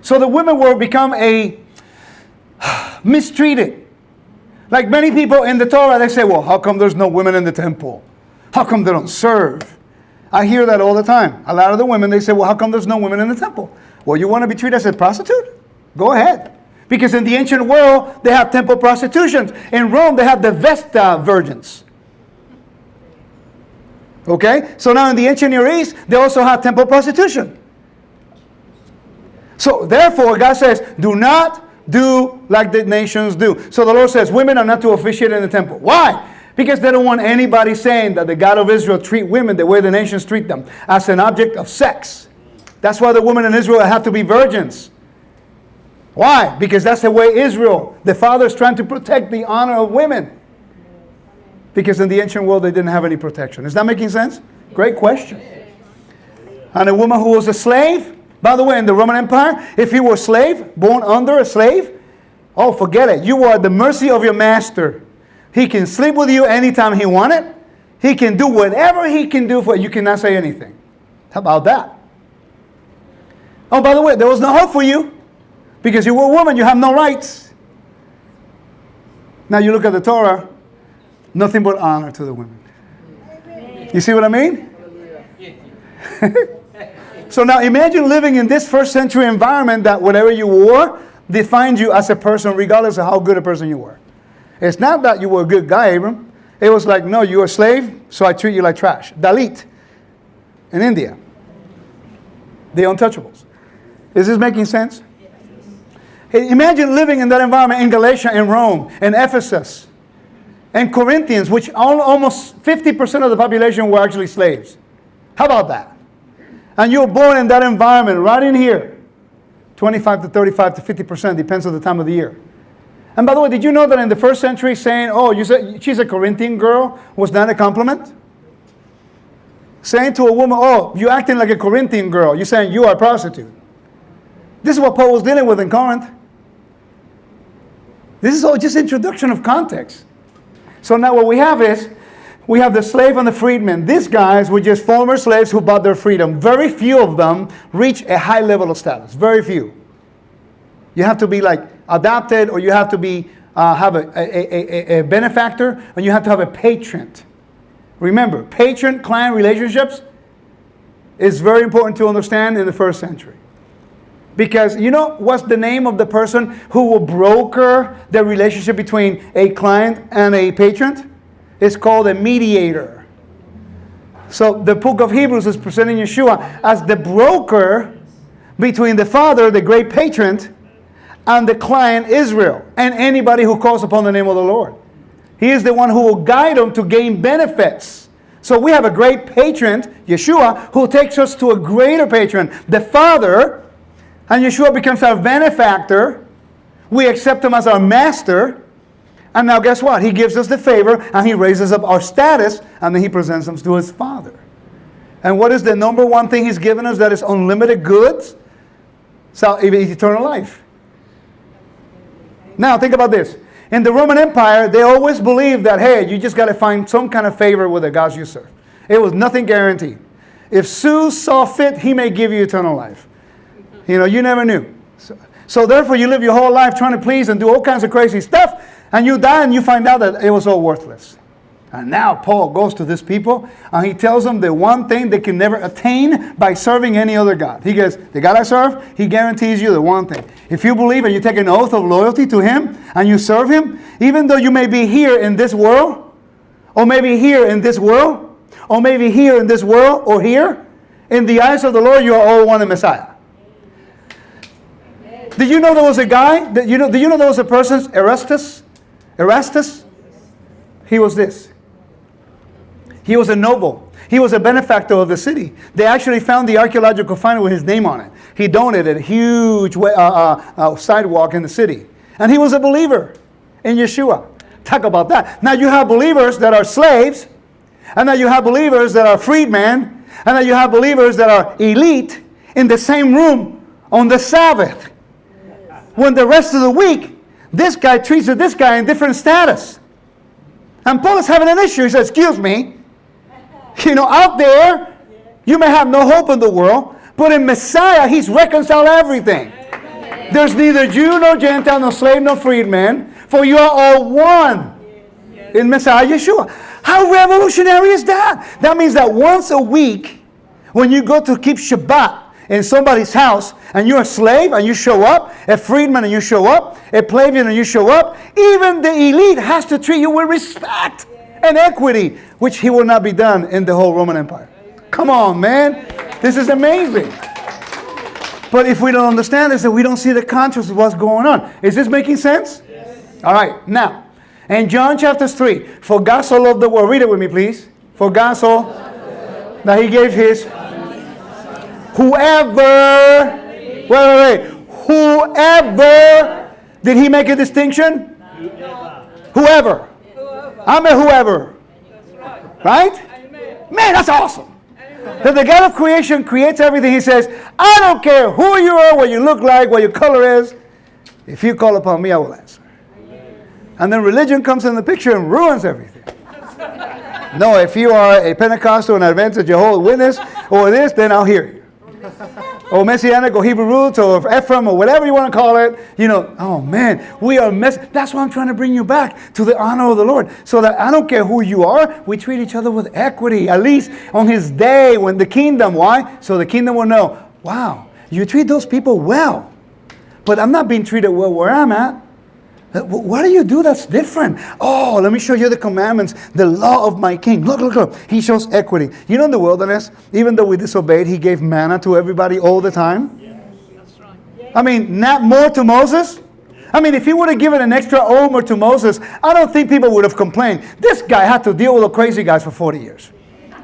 So the women will become mistreated. Like many people in the Torah, they say, well, how come there's no women in the temple? How come they don't serve? I hear that all the time. A lot of the women, they say, well, how come there's no women in the temple? Well, you want to be treated as a prostitute? Go ahead. Because in the ancient world, they have temple prostitutions. In Rome, they have the Vesta virgins. Okay? So now in the ancient Near East, they also have temple prostitution. So therefore, God says, do not do like the nations do. So the Lord says, women are not to officiate in the temple. Why? Because they don't want anybody saying that the God of Israel treat women the way the nations treat them, as an object of sex. That's why the women in Israel have to be virgins. Why? Because that's the way Israel, the Father is trying to protect the honor of women. Because in the ancient world, they didn't have any protection. Is that making sense? Great question. And a woman who was a slave, by the way, in the Roman Empire, if you were a slave, born under a slave, oh, forget it. You were at the mercy of your master. He can sleep with you anytime he wanted. He can do whatever he can do for you. You cannot say anything. How about that? Oh, by the way, there was no hope for you. Because you were a woman, you have no rights. Now you look at the Torah, nothing but honor to the women. You see what I mean? So now imagine living in this first century environment that whatever you wore defined you as a person regardless of how good a person you were. It's not that you were a good guy, Abram. It was like, no, you're a slave, so I treat you like trash. Dalit in India. The untouchables. Is this making sense? Imagine living in that environment in Galatia, in Rome, in Ephesus, and Corinthians, which almost 50% of the population were actually slaves. How about that? And you were born in that environment right in here. 25 to 35 to 50%, depends on the time of the year. And by the way, did you know that in the first century saying, oh, you said she's a Corinthian girl, was not a compliment? Saying to a woman, oh, you're acting like a Corinthian girl, you're saying you are a prostitute. This is what Paul was dealing with in Corinth. This is all just introduction of context. So now what we have is, we have the slave and the freedman. These guys were just former slaves who bought their freedom. Very few of them reach a high level of status. Very few. You have to be like adopted, or you have to be have a benefactor, and you have to have a patron. Remember, patron-client relationships is very important to understand in the first century. Because you know what's the name of the person who will broker the relationship between a client and a patron? It's called a mediator. So the book of Hebrews is presenting Yeshua as the broker between the Father, the great patron, and the client Israel, and anybody who calls upon the name of the Lord. He is the one who will guide them to gain benefits. So we have a great patron, Yeshua, who takes us to a greater patron, the Father. And Yeshua becomes our benefactor. We accept him as our master. And now guess what? He gives us the favor and he raises up our status, and then he presents us to his Father. And what is the number one thing he's given us that is unlimited goods? So, eternal life. Now think about this. In the Roman Empire, they always believed that, hey, you just got to find some kind of favor with the gods you serve. It was nothing guaranteed. If Zeus saw fit, he may give you eternal life. You know, you never knew. So therefore, you live your whole life trying to please and do all kinds of crazy stuff, and you die and you find out that it was all worthless. And now Paul goes to these people, and he tells them the one thing they can never attain by serving any other God. He goes, the God I serve, he guarantees you the one thing. If you believe and you take an oath of loyalty to him, and you serve him, even though you may be here in this world, or maybe here in this world, or maybe here in this world, or here, in the eyes of the Lord, you are all one in Messiah. Did you know there was a guy? Did you know there was a person, Erastus? He was this. He was a noble. He was a benefactor of the city. They actually found the archaeological find with his name on it. He donated a huge sidewalk in the city. And he was a believer in Yeshua. Talk about that. Now you have believers that are slaves. And now you have believers that are freedmen. And now you have believers that are elite in the same room on the Sabbath. When the rest of the week, this guy treats this guy in different status. And Paul is having an issue. He says, excuse me, you know, out there, you may have no hope in the world, but in Messiah, he's reconciled everything. There's neither Jew nor Gentile, nor slave nor freedman, for you are all one in Messiah Yeshua. How revolutionary is that? That means that once a week, when you go to keep Shabbat in somebody's house, and you're a slave and you show up, a freedman and you show up, a plebeian and you show up, even the elite has to treat you with respect and equity, which he will not be done in the whole Roman Empire. Come on, man. This is amazing. But if we don't understand this, then we don't see the contrast of what's going on. Is this making sense? Yes. All right. Now, in John chapter 3, for God so loved the world. Read it with me, please. For God so that he gave his whoever. Wait. Whoever. Did he make a distinction? Whoever. I'm a whoever. Right? Man, that's awesome. That the God of creation creates everything. He says, I don't care who you are, what you look like, what your color is. If you call upon me, I will answer. And then religion comes in the picture and ruins everything. No, if you are a Pentecostal, an Adventist, Jehovah's Witness, or this, then I'll hear you. Or Messianic, or Hebrew roots, or Ephraim, or whatever you want to call it. You know, oh man, we are That's why I'm trying to bring you back to the honor of the Lord. So that I don't care who you are, we treat each other with equity. At least on his day when the kingdom, why? So the kingdom will know, wow, you treat those people well. But I'm not being treated well where I'm at. What do you do that's different? Oh, let me show you the commandments, the law of my king. Look. He shows equity. You know, in the wilderness, even though we disobeyed, he gave manna to everybody all the time. Yes, that's right. I mean, not more to Moses. I mean, if he would have given an extra omer to Moses, I don't think people would have complained. This guy had to deal with the crazy guys for 40 years.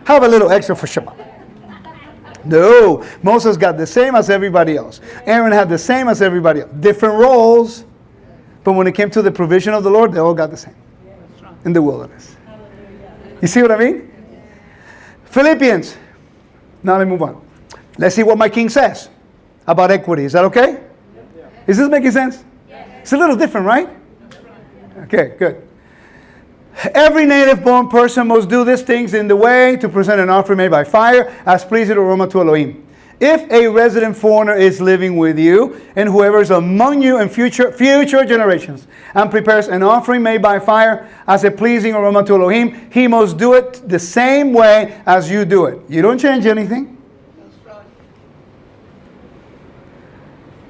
Have a little extra for Shabbat. No, Moses got the same as everybody else. Aaron had the same as everybody else. Different roles. But when it came to the provision of the Lord, they all got the same in the wilderness. You see what I mean? Philippians. Now let me move on. Let's see what my king says about equity. Is that okay? Is this making sense? It's a little different, right? Okay, good. Every native-born person must do these things in the way to present an offering made by fire as pleasing aroma to Elohim. If a resident foreigner is living with you, and whoever is among you in future generations, and prepares an offering made by fire as a pleasing aroma to Elohim, he must do it the same way as you do it. You don't change anything.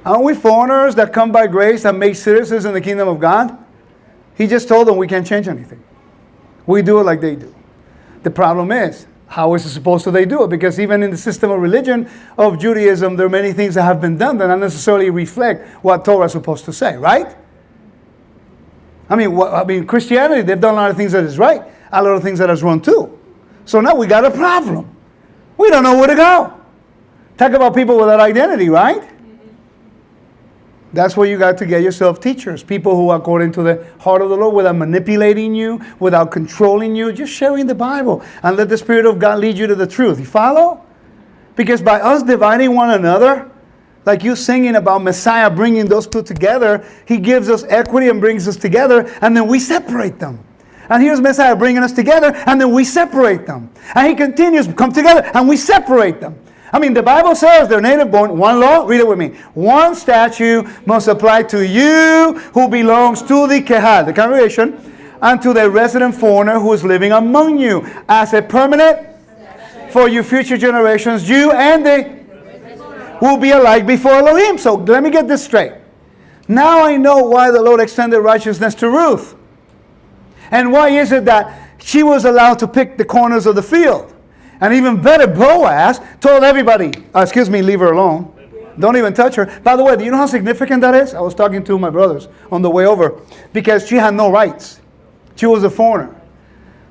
Aren't we foreigners that come by grace and make citizens in the kingdom of God? He just told them we can't change anything. We do it like they do. The problem is, how is it supposed to they do it? Because even in the system of religion of Judaism, there are many things that have been done that don't necessarily reflect what Torah is supposed to say, right? I mean, Christianity, they've done a lot of things that is right, a lot of things that is wrong too. So now we got a problem. We don't know where to go. Talk about people without identity, right? That's where you got to get yourself teachers, people who are according to the heart of the Lord, without manipulating you, without controlling you, just sharing the Bible and let the Spirit of God lead you to the truth. You follow? Because by us dividing one another, like you singing about Messiah bringing those two together, he gives us equity and brings us together, and then we separate them. And here's Messiah bringing us together, and then we separate them. And he continues to come together, and we separate them. I mean, the Bible says they're native born. One law, read it with me. One statute must apply to you who belongs to the Kahal, the congregation, and to the resident foreigner who is living among you as a permanent for your future generations. You and they will be alike before Elohim. So let me get this straight. Now I know why the Lord extended righteousness to Ruth. And why is it that she was allowed to pick the corners of the field? And even better, Boaz told everybody, leave her alone. Don't even touch her. By the way, do you know how significant that is? I was talking to my brothers on the way over. Because she had no rights. She was a foreigner.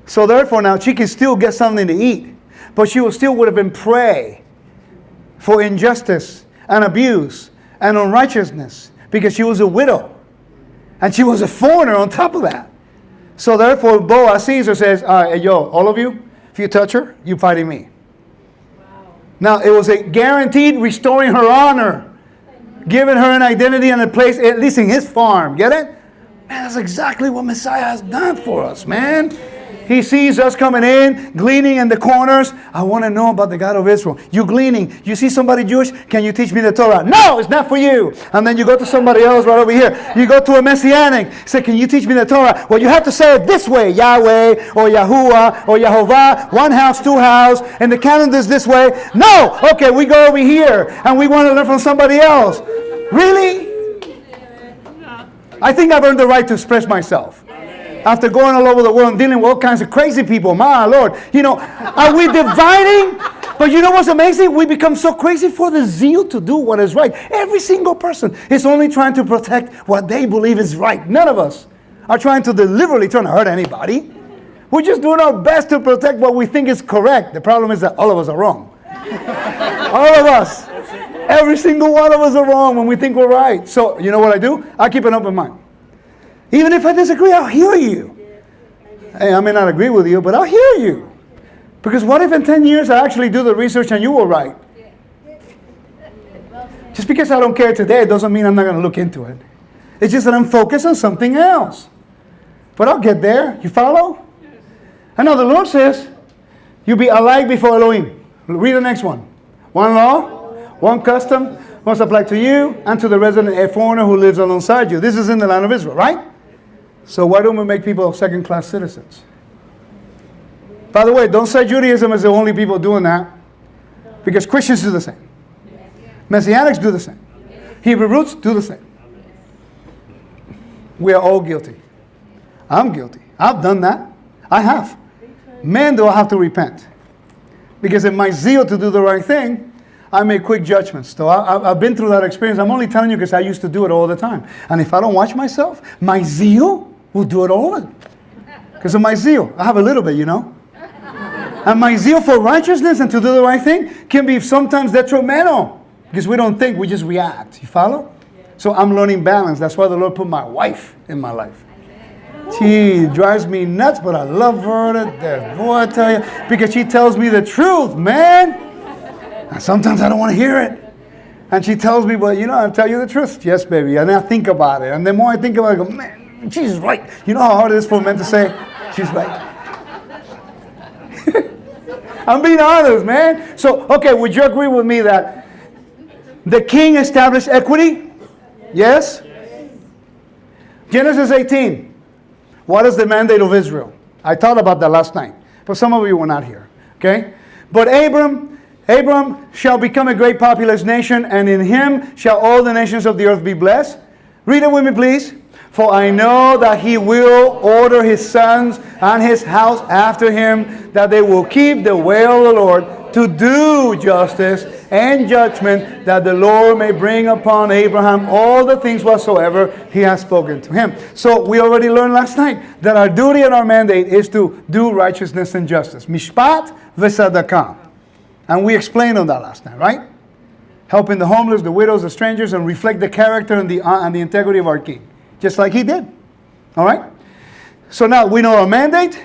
So therefore now she can still get something to eat. But she would have been prey for injustice and abuse and unrighteousness. Because she was a widow. And she was a foreigner on top of that. So therefore Boaz sees her, says, all of you, if you touch her, you're fighting me. Wow. Now, it was a guaranteed restoring her honor. Giving her an identity and a place, at least in his farm. Get it? Man, that's exactly what Messiah has done for us, man. He sees us coming in, gleaning in the corners. I want to know about the God of Israel. You gleaning. You see somebody Jewish? Can you teach me the Torah? No, it's not for you. And then you go to somebody else right over here. You go to a Messianic. Say, can you teach me the Torah? Well, you have to say it this way. Yahweh or Yahuwah or Yehovah. One house, two house. And the calendar is this way. No. Okay, we go over here. And we want to learn from somebody else. Really? I think I've earned the right to express myself. After going all over the world and dealing with all kinds of crazy people, my Lord, you know, are we dividing? But you know what's amazing? We become so crazy for the zeal to do what is right. Every single person is only trying to protect what they believe is right. None of us are trying to deliberately hurt anybody. We're just doing our best to protect what we think is correct. The problem is that all of us are wrong. All of us. Every single one of us are wrong when we think we're right. So, you know what I do? I keep an open mind. Even if I disagree, I'll hear you. Hey, I may not agree with you, but I'll hear you. Because what if in 10 years I actually do the research and you were right? Just because I don't care today doesn't mean I'm not going to look into it. It's just that I'm focused on something else. But I'll get there. You follow? I know the Lord says, you'll be alike before Elohim. Read the next one. One law, one custom must apply to you and to the resident, a foreigner who lives alongside you. This is in the land of Israel, right? So why don't we make people second-class citizens? By the way, don't say Judaism is the only people doing that. Because Christians do the same. Messianics do the same. Hebrew roots do the same. We are all guilty. I'm guilty. I've done that. I have. Man, do I have to repent. Because in my zeal to do the right thing, I make quick judgments. So I've been through that experience. I'm only telling you because I used to do it all the time. And if I don't watch myself, my zeal will do it all over. Because of my zeal. I have a little bit, you know. And my zeal for righteousness and to do the right thing can be sometimes detrimental. Because we don't think, we just react. You follow? So I'm learning balance. That's why the Lord put my wife in my life. She drives me nuts, but I love her to death. Boy, I tell you. Because she tells me the truth, man. And sometimes I don't want to hear it. And she tells me, well, you know, I'll tell you the truth. Yes, baby. And then I think about it. And the more I think about it, I go, man, she's right. You know how hard it is for men to say, she's right. I'm being honest, man. So, okay, would you agree with me that the king established equity? Yes? Genesis 18. What is the mandate of Israel? I thought about that last night. But some of you were not here. Okay? But Abram shall become a great populous nation, and in him shall all the nations of the earth be blessed. Read it with me, please. For I know that he will order his sons and his house after him, that they will keep the way of the Lord, to do justice and judgment, that the Lord may bring upon Abraham all the things whatsoever he has spoken to him. So we already learned last night that our duty and our mandate is to do righteousness and justice. Mishpat v'sadakah. And we explained on that last night, right? Helping the homeless, the widows, the strangers, and reflect the character and the integrity of our King. Just like he did. All right? So now we know our mandate,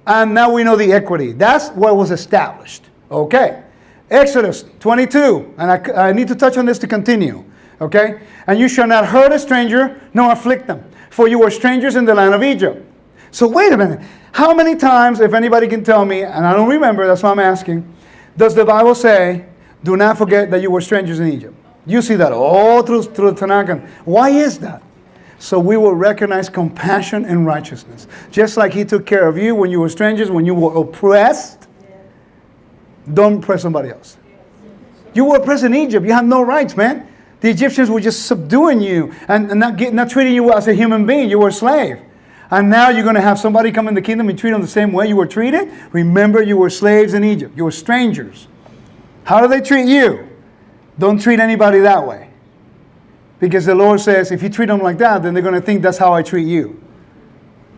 and now we know the equity. That's what was established. Okay. Exodus 22. And I need to touch on this to continue. Okay? And you shall not hurt a stranger, nor afflict them. For you were strangers in the land of Egypt. So wait a minute. How many times, if anybody can tell me, and I don't remember, that's why I'm asking, does the Bible say, do not forget that you were strangers in Egypt? You see that all through the Tanakh. Why is that? So we will recognize compassion and righteousness. Just like he took care of you when you were strangers, when you were oppressed. Don't oppress somebody else. You were oppressed in Egypt. You had no rights, man. The Egyptians were just subduing you and not treating you as a human being. You were a slave. And now you're going to have somebody come in the kingdom and treat them the same way you were treated? Remember, you were slaves in Egypt. You were strangers. How do they treat you? Don't treat anybody that way. Because the Lord says, if you treat them like that, then they're going to think that's how I treat you.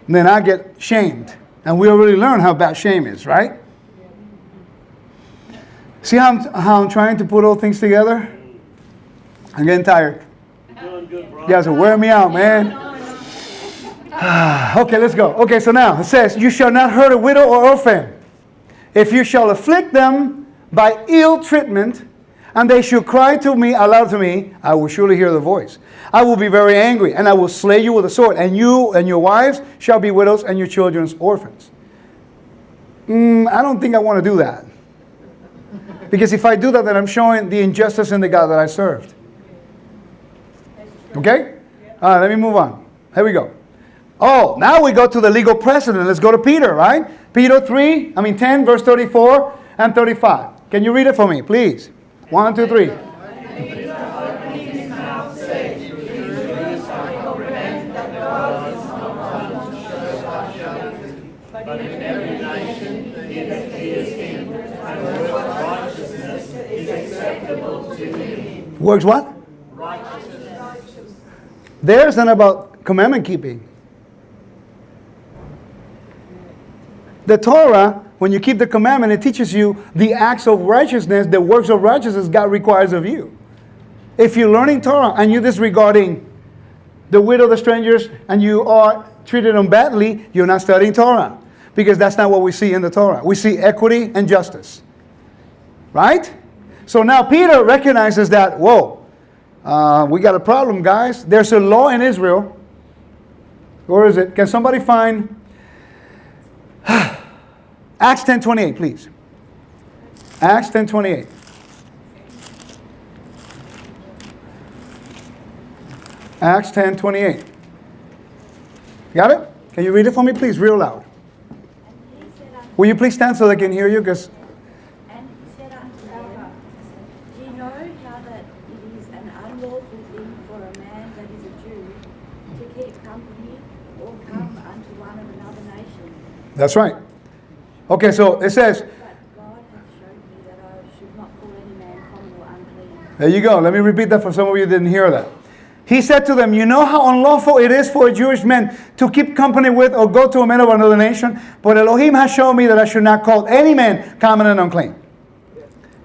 And then I get shamed. And we already learned how bad shame is, right? See how I'm trying to put all things together? I'm getting tired. You guys are wearing me out, man. Okay, let's go. Okay, so now it says, you shall not hurt a widow or orphan. If you shall afflict them by ill treatment, and they shall cry to me, aloud to me, I will surely hear the voice. I will be very angry, and I will slay you with a sword, and you and your wives shall be widows, and your children's orphans. I don't think I want to do that. Because if I do that, then I'm showing the injustice in the God that I served. Okay? All right, let me move on. Here we go. Oh, now we go to the legal precedent. Let's go to Peter, right? Peter 10, verse 34 and 35. Can you read it for me, please? 1, 2, 3. Works what? Righteousness. There's none about commandment keeping. The Torah, when you keep the commandment, it teaches you the acts of righteousness, the works of righteousness God requires of you. If you're learning Torah and you're disregarding the widow, the strangers, and you are treating them badly, you're not studying Torah. Because that's not what we see in the Torah. We see equity and justice. Right? So now Peter recognizes that, whoa, we got a problem, guys. There's a law in Israel. Where is it? Can somebody find Acts 10:28, please? Acts 10:28. Acts 10:28. Got it? Can you read it for me, please, real loud? Will you please stand so they can hear you? Because And he said unto them, Do you know how that it is an unlawful thing for a man that is a Jew to keep company or come unto one of another nation? that's right. Okay, so it says, But God hath showed me that I should not call any man common or unclean. there you go. Let me repeat that for some of you who didn't hear that. He said to them, you know how unlawful it is for a Jewish man to keep company with or go to a man of another nation? But Elohim has shown me that I should not call any man common and unclean.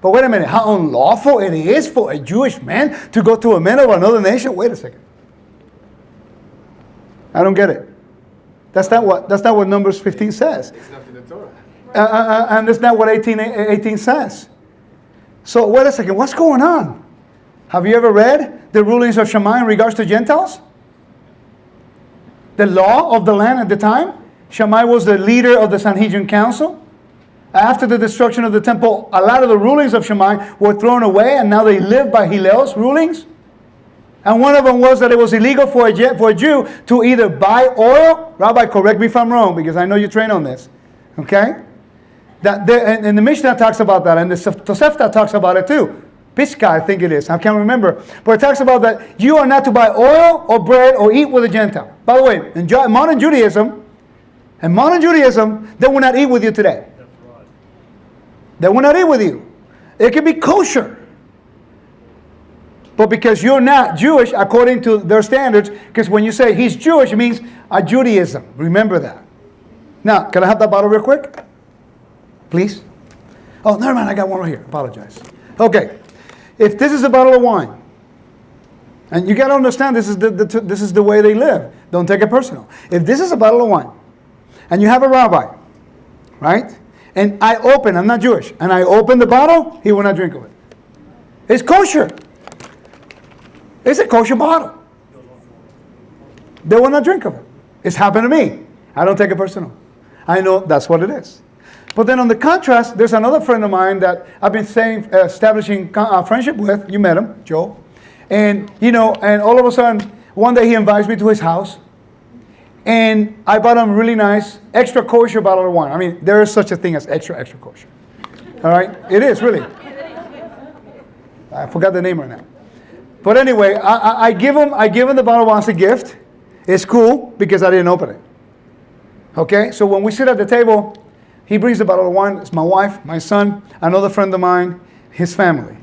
But wait a minute, how unlawful it is for a Jewish man to go to a man of another nation? Wait a second. I don't get it. That's not what Numbers 15 says. It's not in the Torah. And that's not what 18 says. So wait a second, what's going on? Have you ever read the rulings of Shammai in regards to Gentiles? The law of the land at the time? Shammai was the leader of the Sanhedrin council. After the destruction of the temple, a lot of the rulings of Shammai were thrown away, and now they live by Hillel's rulings. And one of them was that it was illegal for a Jew to either buy oil. Rabbi, correct me if I'm wrong, because I know you train on this. Okay? And the Mishnah talks about that, and the Tosefta talks about it too. Pishka, I think it is. I can't remember. But it talks about that you are not to buy oil or bread or eat with a Gentile. By the way, in modern Judaism, they will not eat with you today. That's right. They will not eat with you. It can be kosher. But because you're not Jewish according to their standards, because when you say he's Jewish, it means a Judaism. Remember that. Now, can I have that bottle real quick? Please? Oh, never mind. I got one right here. Apologize. Okay. If this is a bottle of wine, and you got to understand this is the way they live. Don't take it personal. If this is a bottle of wine, and you have a rabbi, right? And I'm not Jewish, and I open the bottle, he will not drink of it. It's kosher. It's a kosher bottle. They will not drink of it. It's happened to me. I don't take it personal. I know that's what it is. But then on the contrast, there's another friend of mine that I've been establishing friendship with. You met him, Joe. And, and all of a sudden, one day he invites me to his house. And I bought him a really nice, extra kosher bottle of wine. I mean, there is such a thing as extra kosher. All right? It is, really. I forgot the name right now. But anyway, I give him the bottle of wine as a gift. It's cool because I didn't open it. Okay? So when we sit at the table, he brings the bottle of wine. It's my wife, my son, another friend of mine, his family.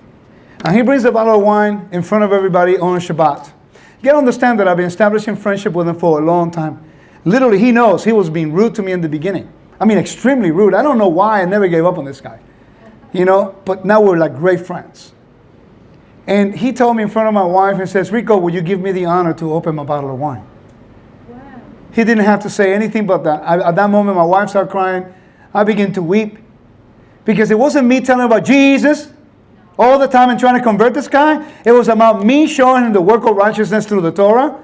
And he brings the bottle of wine in front of everybody on Shabbat. You got to understand that I've been establishing friendship with him for a long time. Literally, he knows he was being rude to me in the beginning. I mean, extremely rude. I don't know why I never gave up on this guy. But now we're like great friends. And he told me in front of my wife and says, Rico, would you give me the honor to open my bottle of wine? Wow. He didn't have to say anything but that. At that moment, my wife started crying. I began to weep. Because it wasn't me telling him about Jesus all the time and trying to convert this guy. It was about me showing him the work of righteousness through the Torah.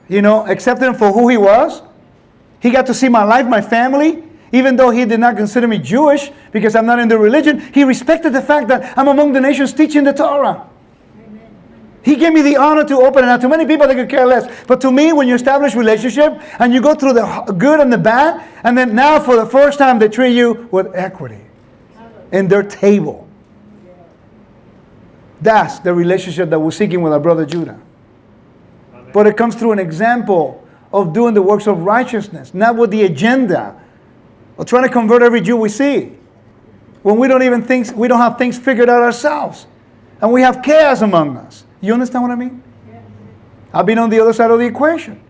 Accepting him for who he was. He got to see my life, my family. even though he did not consider me Jewish because I'm not in the religion, he respected the fact that I'm among the nations teaching the Torah. He gave me the honor to open it. Now, to many people, they could care less. But to me, when you establish relationship and you go through the good and the bad, and then now for the first time they treat you with equity in their table. That's the relationship that we're seeking with our brother Judah. But it comes through an example of doing the works of righteousness, not with the agenda of trying to convert every Jew we see. When we don't have things figured out ourselves. And we have chaos among us. You understand what I mean? I've been on the other side of the equation.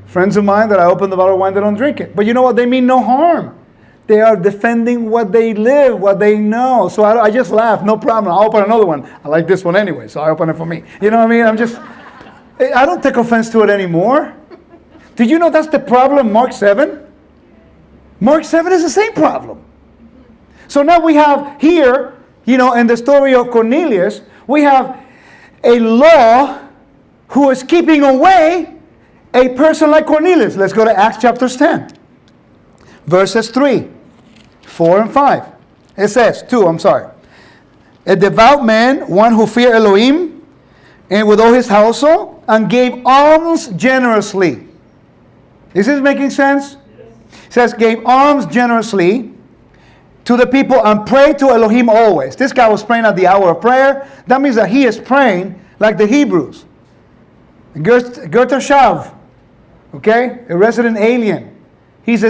Friends of mine that I open the bottle of wine, they don't drink it. But you know what? They mean no harm. They are defending what they live, what they know. So I just laugh, no problem. I'll open another one. I like this one anyway, so I open it for me. You know what I mean? I don't take offense to it anymore. Did you know that's the problem, Mark 7? Mark 7 is the same problem. So now we have here, in the story of Cornelius, we have a law who is keeping away a person like Cornelius. Let's go to Acts chapter 10. Verses 3, 4, and 5. It says, 2, I'm sorry. A devout man, one who feared Elohim, and with all his household, and gave alms generously. Is this making sense? It says, gave alms generously to the people and pray to Elohim always. This guy was praying at the hour of prayer. That means that he is praying like the Hebrews. Gerter Shav, okay, a resident alien. He's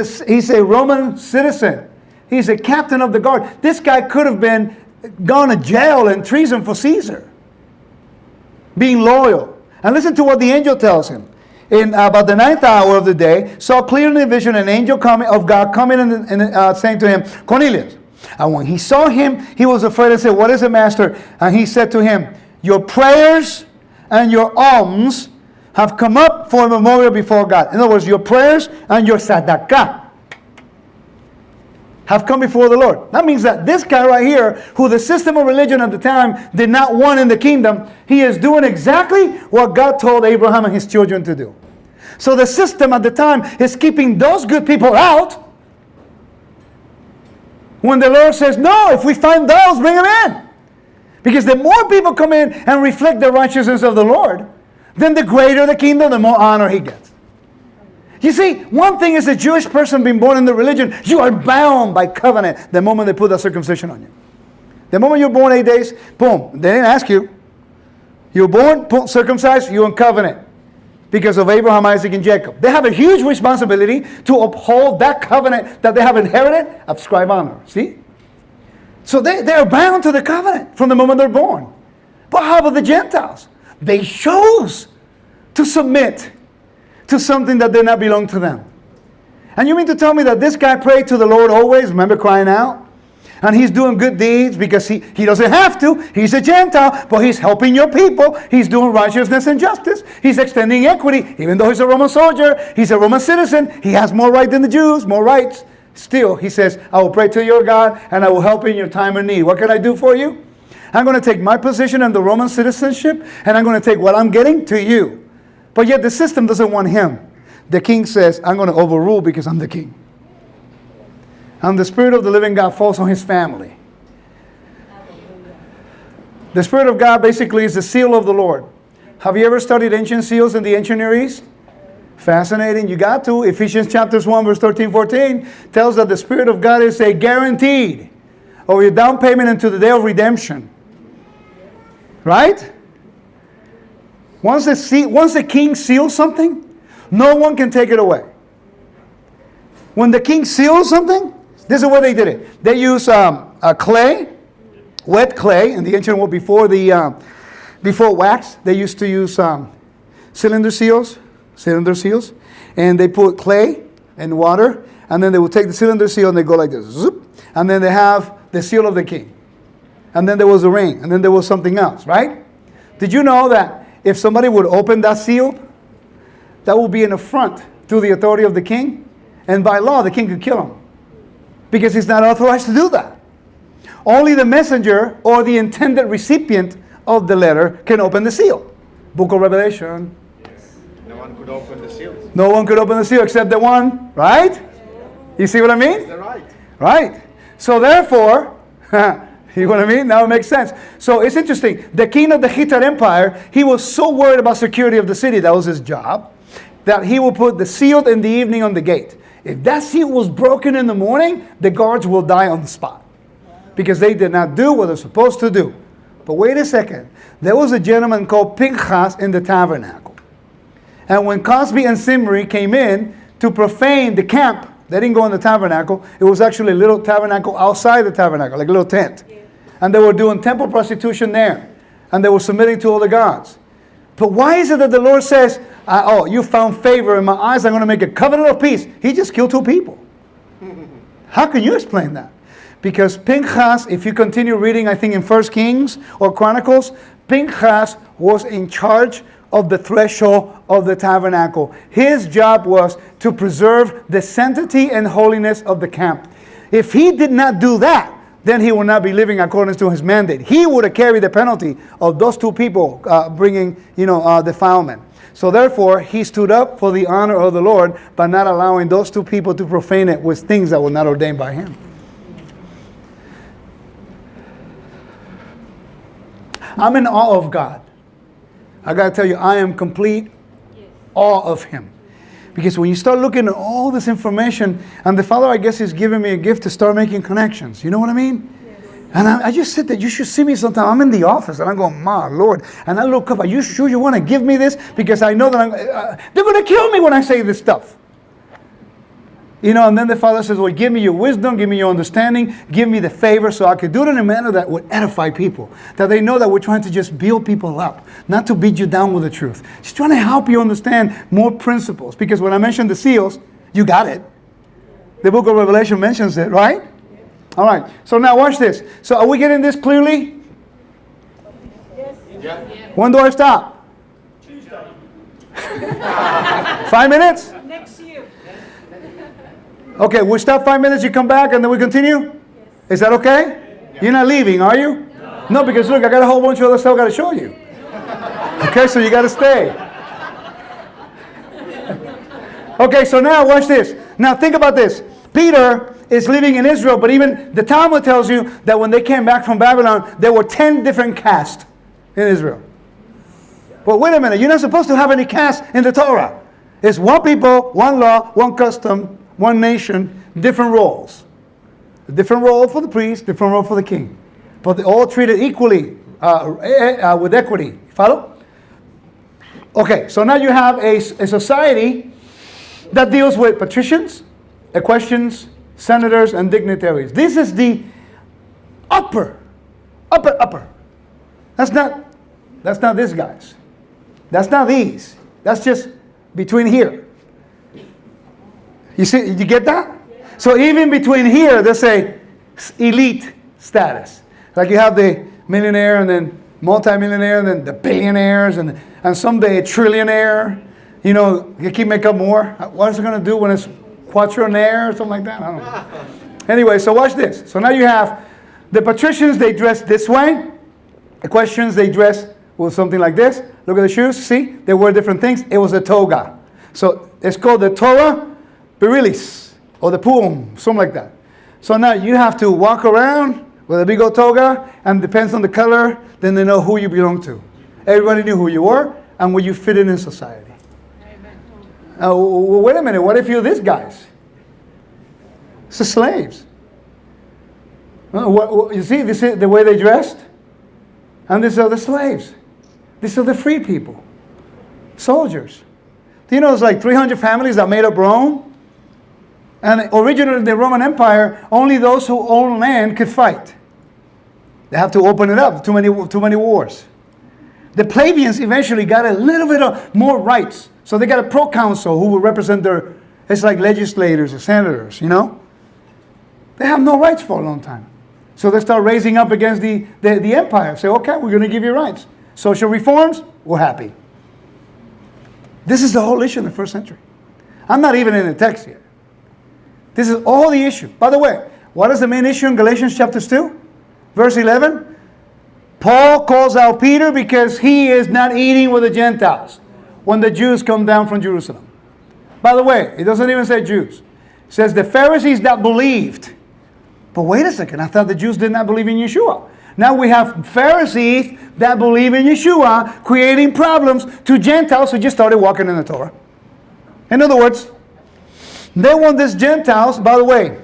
a Roman citizen. He's a captain of the guard. This guy could have gone to jail and treason for Caesar. Being loyal. And listen to what the angel tells him. In about the 9th hour of the day, saw clearly in a vision an angel of God coming and saying to him, Cornelius. And when he saw him, he was afraid and said, what is it, master? And he said to him, your prayers and your alms have come up for a memorial before God. In other words, your prayers and your sadaqah have come before the Lord. That means that this guy right here, who the system of religion at the time did not want in the kingdom, he is doing exactly what God told Abraham and his children to do. So the system at the time is keeping those good people out. When the Lord says, no, if we find those, bring them in. Because the more people come in and reflect the righteousness of the Lord, then the greater the kingdom, the more honor he gets. You see, one thing is a Jewish person being born in the religion, you are bound by covenant the moment they put that circumcision on you. The moment you're born 8 days, boom, they didn't ask you. You're born, boom, circumcised, you're in covenant. Because of Abraham, Isaac, and Jacob. They have a huge responsibility to uphold that covenant that they have inherited, ascribe honor. See? So they're bound to the covenant from the moment they're born. But how about the Gentiles? They chose to submit to something that did not belong to them. And you mean to tell me that this guy prayed to the Lord always, remember crying out? And he's doing good deeds because he doesn't have to. He's a Gentile, but he's helping your people. He's doing righteousness and justice. He's extending equity. Even though he's a Roman soldier, he's a Roman citizen. He has more right than the Jews, more rights. Still, he says, I will pray to your God and I will help you in your time of need. What can I do for you? I'm going to take my position in the Roman citizenship and I'm going to take what I'm getting to you. But yet the system doesn't want him. The king says, I'm going to overrule because I'm the king. And the Spirit of the living God falls on his family. The Spirit of God basically is the seal of the Lord. Have you ever studied ancient seals in the ancient Near East? Fascinating. You got to. Ephesians chapters 1 verse 13, 14 tells that the Spirit of God is a guaranteed of your down payment into the day of redemption. Right? Once the king seals something, no one can take it away. When the king seals something, this is what they did it. They use clay, wet clay, in the ancient world before wax. They used to use cylinder seals, and they put clay and water, and then they would take the cylinder seal and they go like this, zoop, and then they have the seal of the king, and then there was a ring, and then there was something else, right? Did you know that if somebody would open that seal, that would be an affront to the authority of the king, and by law the king could kill him? Because he's not authorized to do that. Only the messenger or the intended recipient of the letter can open the seal. Book of Revelation. Yes. No one could open the seal. No one could open the seal except the one, right? You see what I mean? They're right. Right. So therefore, you know what I mean? Now it makes sense. So it's interesting. The king of the Hittite Empire, he was so worried about security of the city, that was his job, that he will put the seal in the evening on the gate. If that seal was broken in the morning, the guards will die on the spot, because they did not do what they're supposed to do. But wait a second. There was a gentleman called Pinchas in the tabernacle. And when Cosby and Zimri came in to profane the camp, they didn't go in the tabernacle. It was actually a little tabernacle outside the tabernacle, like a little tent. And they were doing temple prostitution there. And they were submitting to all the gods. But why is it that the Lord says, oh, you found favor in my eyes, I'm going to make a covenant of peace? He just killed 2 people. How can you explain that? Because Pinchas, if you continue reading, I think in 1 Kings or Chronicles, Pinchas was in charge of the threshold of the tabernacle. His job was to preserve the sanctity and holiness of the camp. If he did not do that, then he would not be living according to his mandate. He would have carried the penalty of those 2 people bringing, defilement. So therefore, he stood up for the honor of the Lord by not allowing those 2 people to profane it with things that were not ordained by him. I'm in awe of God. I got to tell you, I am complete awe of him. Because when you start looking at all this information, and the Father, I guess, is giving me a gift to start making connections. You know what I mean? Yes. And I just sit there. You should see me sometime. I'm in the office, and I'm going, my Lord. And I look up, are you sure you want to give me this? Because I know that they're going to kill me when I say this stuff. And then the Father says, well, give me your wisdom, give me your understanding, give me the favor so I could do it in a manner that would edify people. That they know that we're trying to just build people up, not to beat you down with the truth. Just trying to help you understand more principles. Because when I mentioned the seals, you got it. The book of Revelation mentions it, right? All right. So now watch this. So are we getting this clearly? Yes. Yeah. When do I stop? Tuesday. 5 minutes? Next year. Okay, we'll stop 5 minutes, you come back, and then we continue? Yes. Is that okay? Yeah. You're not leaving, are you? No, because look, I got a whole bunch of other stuff I got to show you. Okay, so you got to stay. Okay, so now watch this. Now think about this. Peter is living in Israel, but even the Talmud tells you that when they came back from Babylon, there were 10 different castes in Israel. Well, wait a minute. You're not supposed to have any caste in the Torah. It's one people, one law, one custom, one nation, different roles. A different role for the priest, different role for the king. But they're all treated equally with equity. Follow? Okay, so now you have a society that deals with patricians, equestrians, senators, and dignitaries. This is the upper. That's not this, guys. That's not these. That's just between here. You see, you get that? So even between here, there's a elite status. Like you have the millionaire and then multimillionaire and then the billionaires and someday a trillionaire. You keep making up more. What is it going to do when it's quattrillionaire or something like that? I don't know. Anyway, so watch this. So now you have the patricians, they dress this way. Equestrians, they dress with something like this. Look at the shoes. See? They wear different things. It was a toga. So it's called the Torah Berilis, or the Purim, something like that. So now you have to walk around with a big old toga, and depends on the color, then they know who you belong to. Everybody knew who you were and where you fit in society. Wait a minute, what if you're these guys? It's the slaves. You see, this is the way they dressed? And these are the slaves. These are the free people. Soldiers. Do you know there's like 300 families that made up Rome? And originally in the Roman Empire, only those who own land could fight. They have to open it up. Too many wars. The plebeians eventually got a little bit of more rights. So they got a proconsul who will represent it's like legislators or senators, They have no rights for a long time. So they start raising up against the empire. Say, okay, we're going to give you rights. Social reforms, we're happy. This is the whole issue in the first century. I'm not even in the text yet. This is all the issue. By the way, what is the main issue in Galatians chapter 2? Verse 11. Paul calls out Peter because he is not eating with the Gentiles when the Jews come down from Jerusalem. By the way, it doesn't even say Jews. It says the Pharisees that believed. But wait a second, I thought the Jews did not believe in Yeshua. Now we have Pharisees that believe in Yeshua creating problems to Gentiles who just started walking in the Torah. In other words, they want these Gentiles. By the way,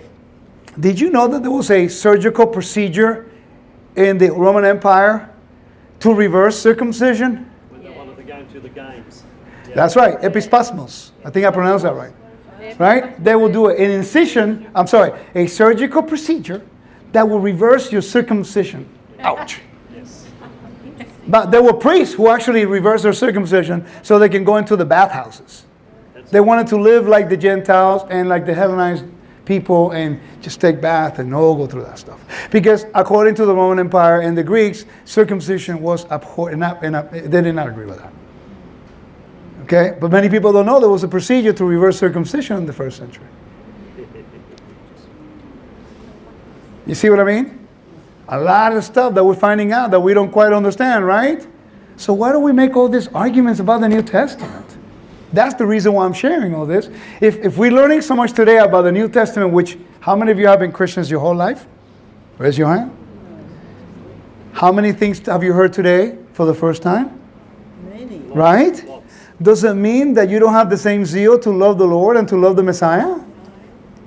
did you know that there was a surgical procedure in the Roman Empire to reverse circumcision? When they wanted to go into the games. Yeah. That's right, episposmos. I think I pronounced that right. Right? They will do an incision, a surgical procedure that will reverse your circumcision. Ouch. Yes. But there were priests who actually reversed their circumcision so they can go into the bathhouses. They wanted to live like the Gentiles and like the Hellenized people and just take bath and all go through that stuff. Because according to the Roman Empire and the Greeks, circumcision was abhorrent. They did not agree with that. Okay? But many people don't know there was a procedure to reverse circumcision in the first century. You see what I mean? A lot of stuff that we're finding out that we don't quite understand, right? So why do we make all these arguments about the New Testament? That's the reason why I'm sharing all this. If we're learning so much today about the New Testament, which, how many of you have been Christians your whole life? Raise your hand. How many things have you heard today for the first time? Many. Right? Does it mean that you don't have the same zeal to love the Lord and to love the Messiah?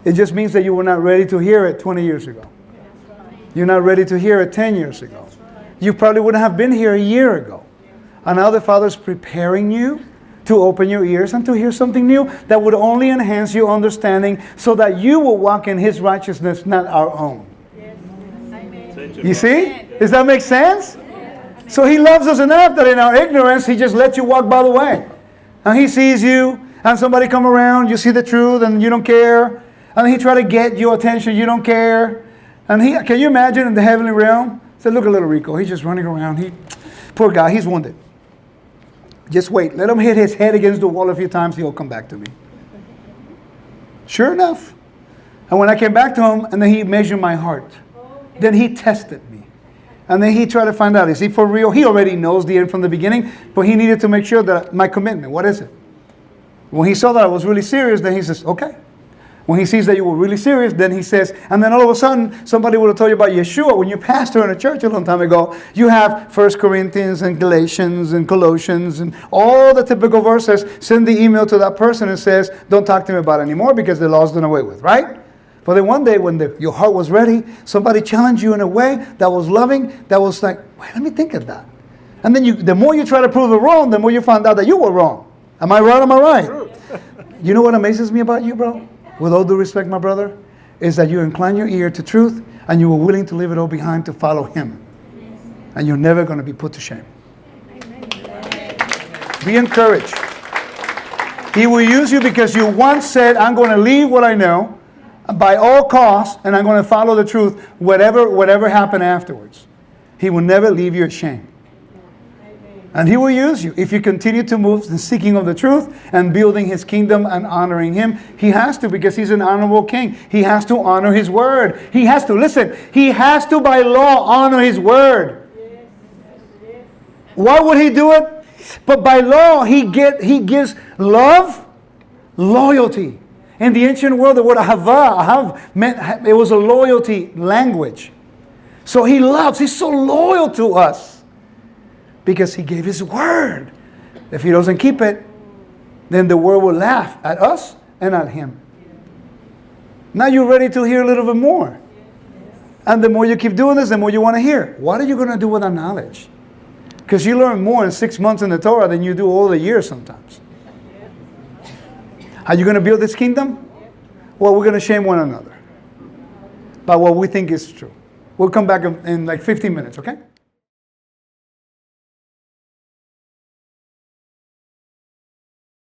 It just means that you were not ready to hear it 20 years ago. You're not ready to hear it 10 years ago. You probably wouldn't have been here a year ago. And now the Father's preparing you to open your ears and to hear something new that would only enhance your understanding so that you will walk in His righteousness, not our own. You see? Does that make sense? So He loves us enough that in our ignorance, He just lets you walk by the way. And He sees you, and somebody come around, you see the truth, and you don't care. And He try to get your attention, you don't care. And can you imagine in the heavenly realm? Say, look at little Rico, he's just running around. Poor guy, he's wounded. Just wait, let him hit his head against the wall a few times, he'll come back to me. Sure enough. And when I came back to him, and then He measured my heart. Then He tested me. And then He tried to find out, is he for real? He already knows the end from the beginning, but He needed to make sure that my commitment, what is it? When He saw that I was really serious, then He says, okay. When He sees that you were really serious, then He says, and then all of a sudden, somebody would have told you about Yeshua. When you pastor in a church a long time ago, you have 1 Corinthians and Galatians and Colossians and all the typical verses. Send the email to that person and says, don't talk to me about it anymore because the law's done away with, right? But then one day when your heart was ready, somebody challenged you in a way that was loving, that was like, wait, let me think of that. And then the more you try to prove it wrong, the more you find out that you were wrong. Am I right? Am I right? You know what amazes me about you, bro? With all due respect, my brother, is that you incline your ear to truth and you were willing to leave it all behind to follow Him. And you're never going to be put to shame. Be encouraged. He will use you because you once said, I'm going to leave what I know by all costs and I'm going to follow the truth, whatever happened afterwards. He will never leave you ashamed. And He will use you if you continue to move in seeking of the truth and building His kingdom and honoring Him. He has to, because He's an honorable king. He has to honor His word. He has to, listen, He has to by law honor His word. Why would He do it? But by law, He gives love, loyalty. In the ancient world, the word ahav meant, it was a loyalty language. So He loves, He's so loyal to us. Because He gave His word. If He doesn't keep it, then the world will laugh at us and at Him. Now you're ready to hear a little bit more. And the more you keep doing this, the more you want to hear. What are you going to do with that knowledge? Because you learn more in 6 months in the Torah than you do all the years sometimes. Are you going to build this kingdom? Well, we're going to shame one another by what we think is true. We'll come back in like 15 minutes, okay?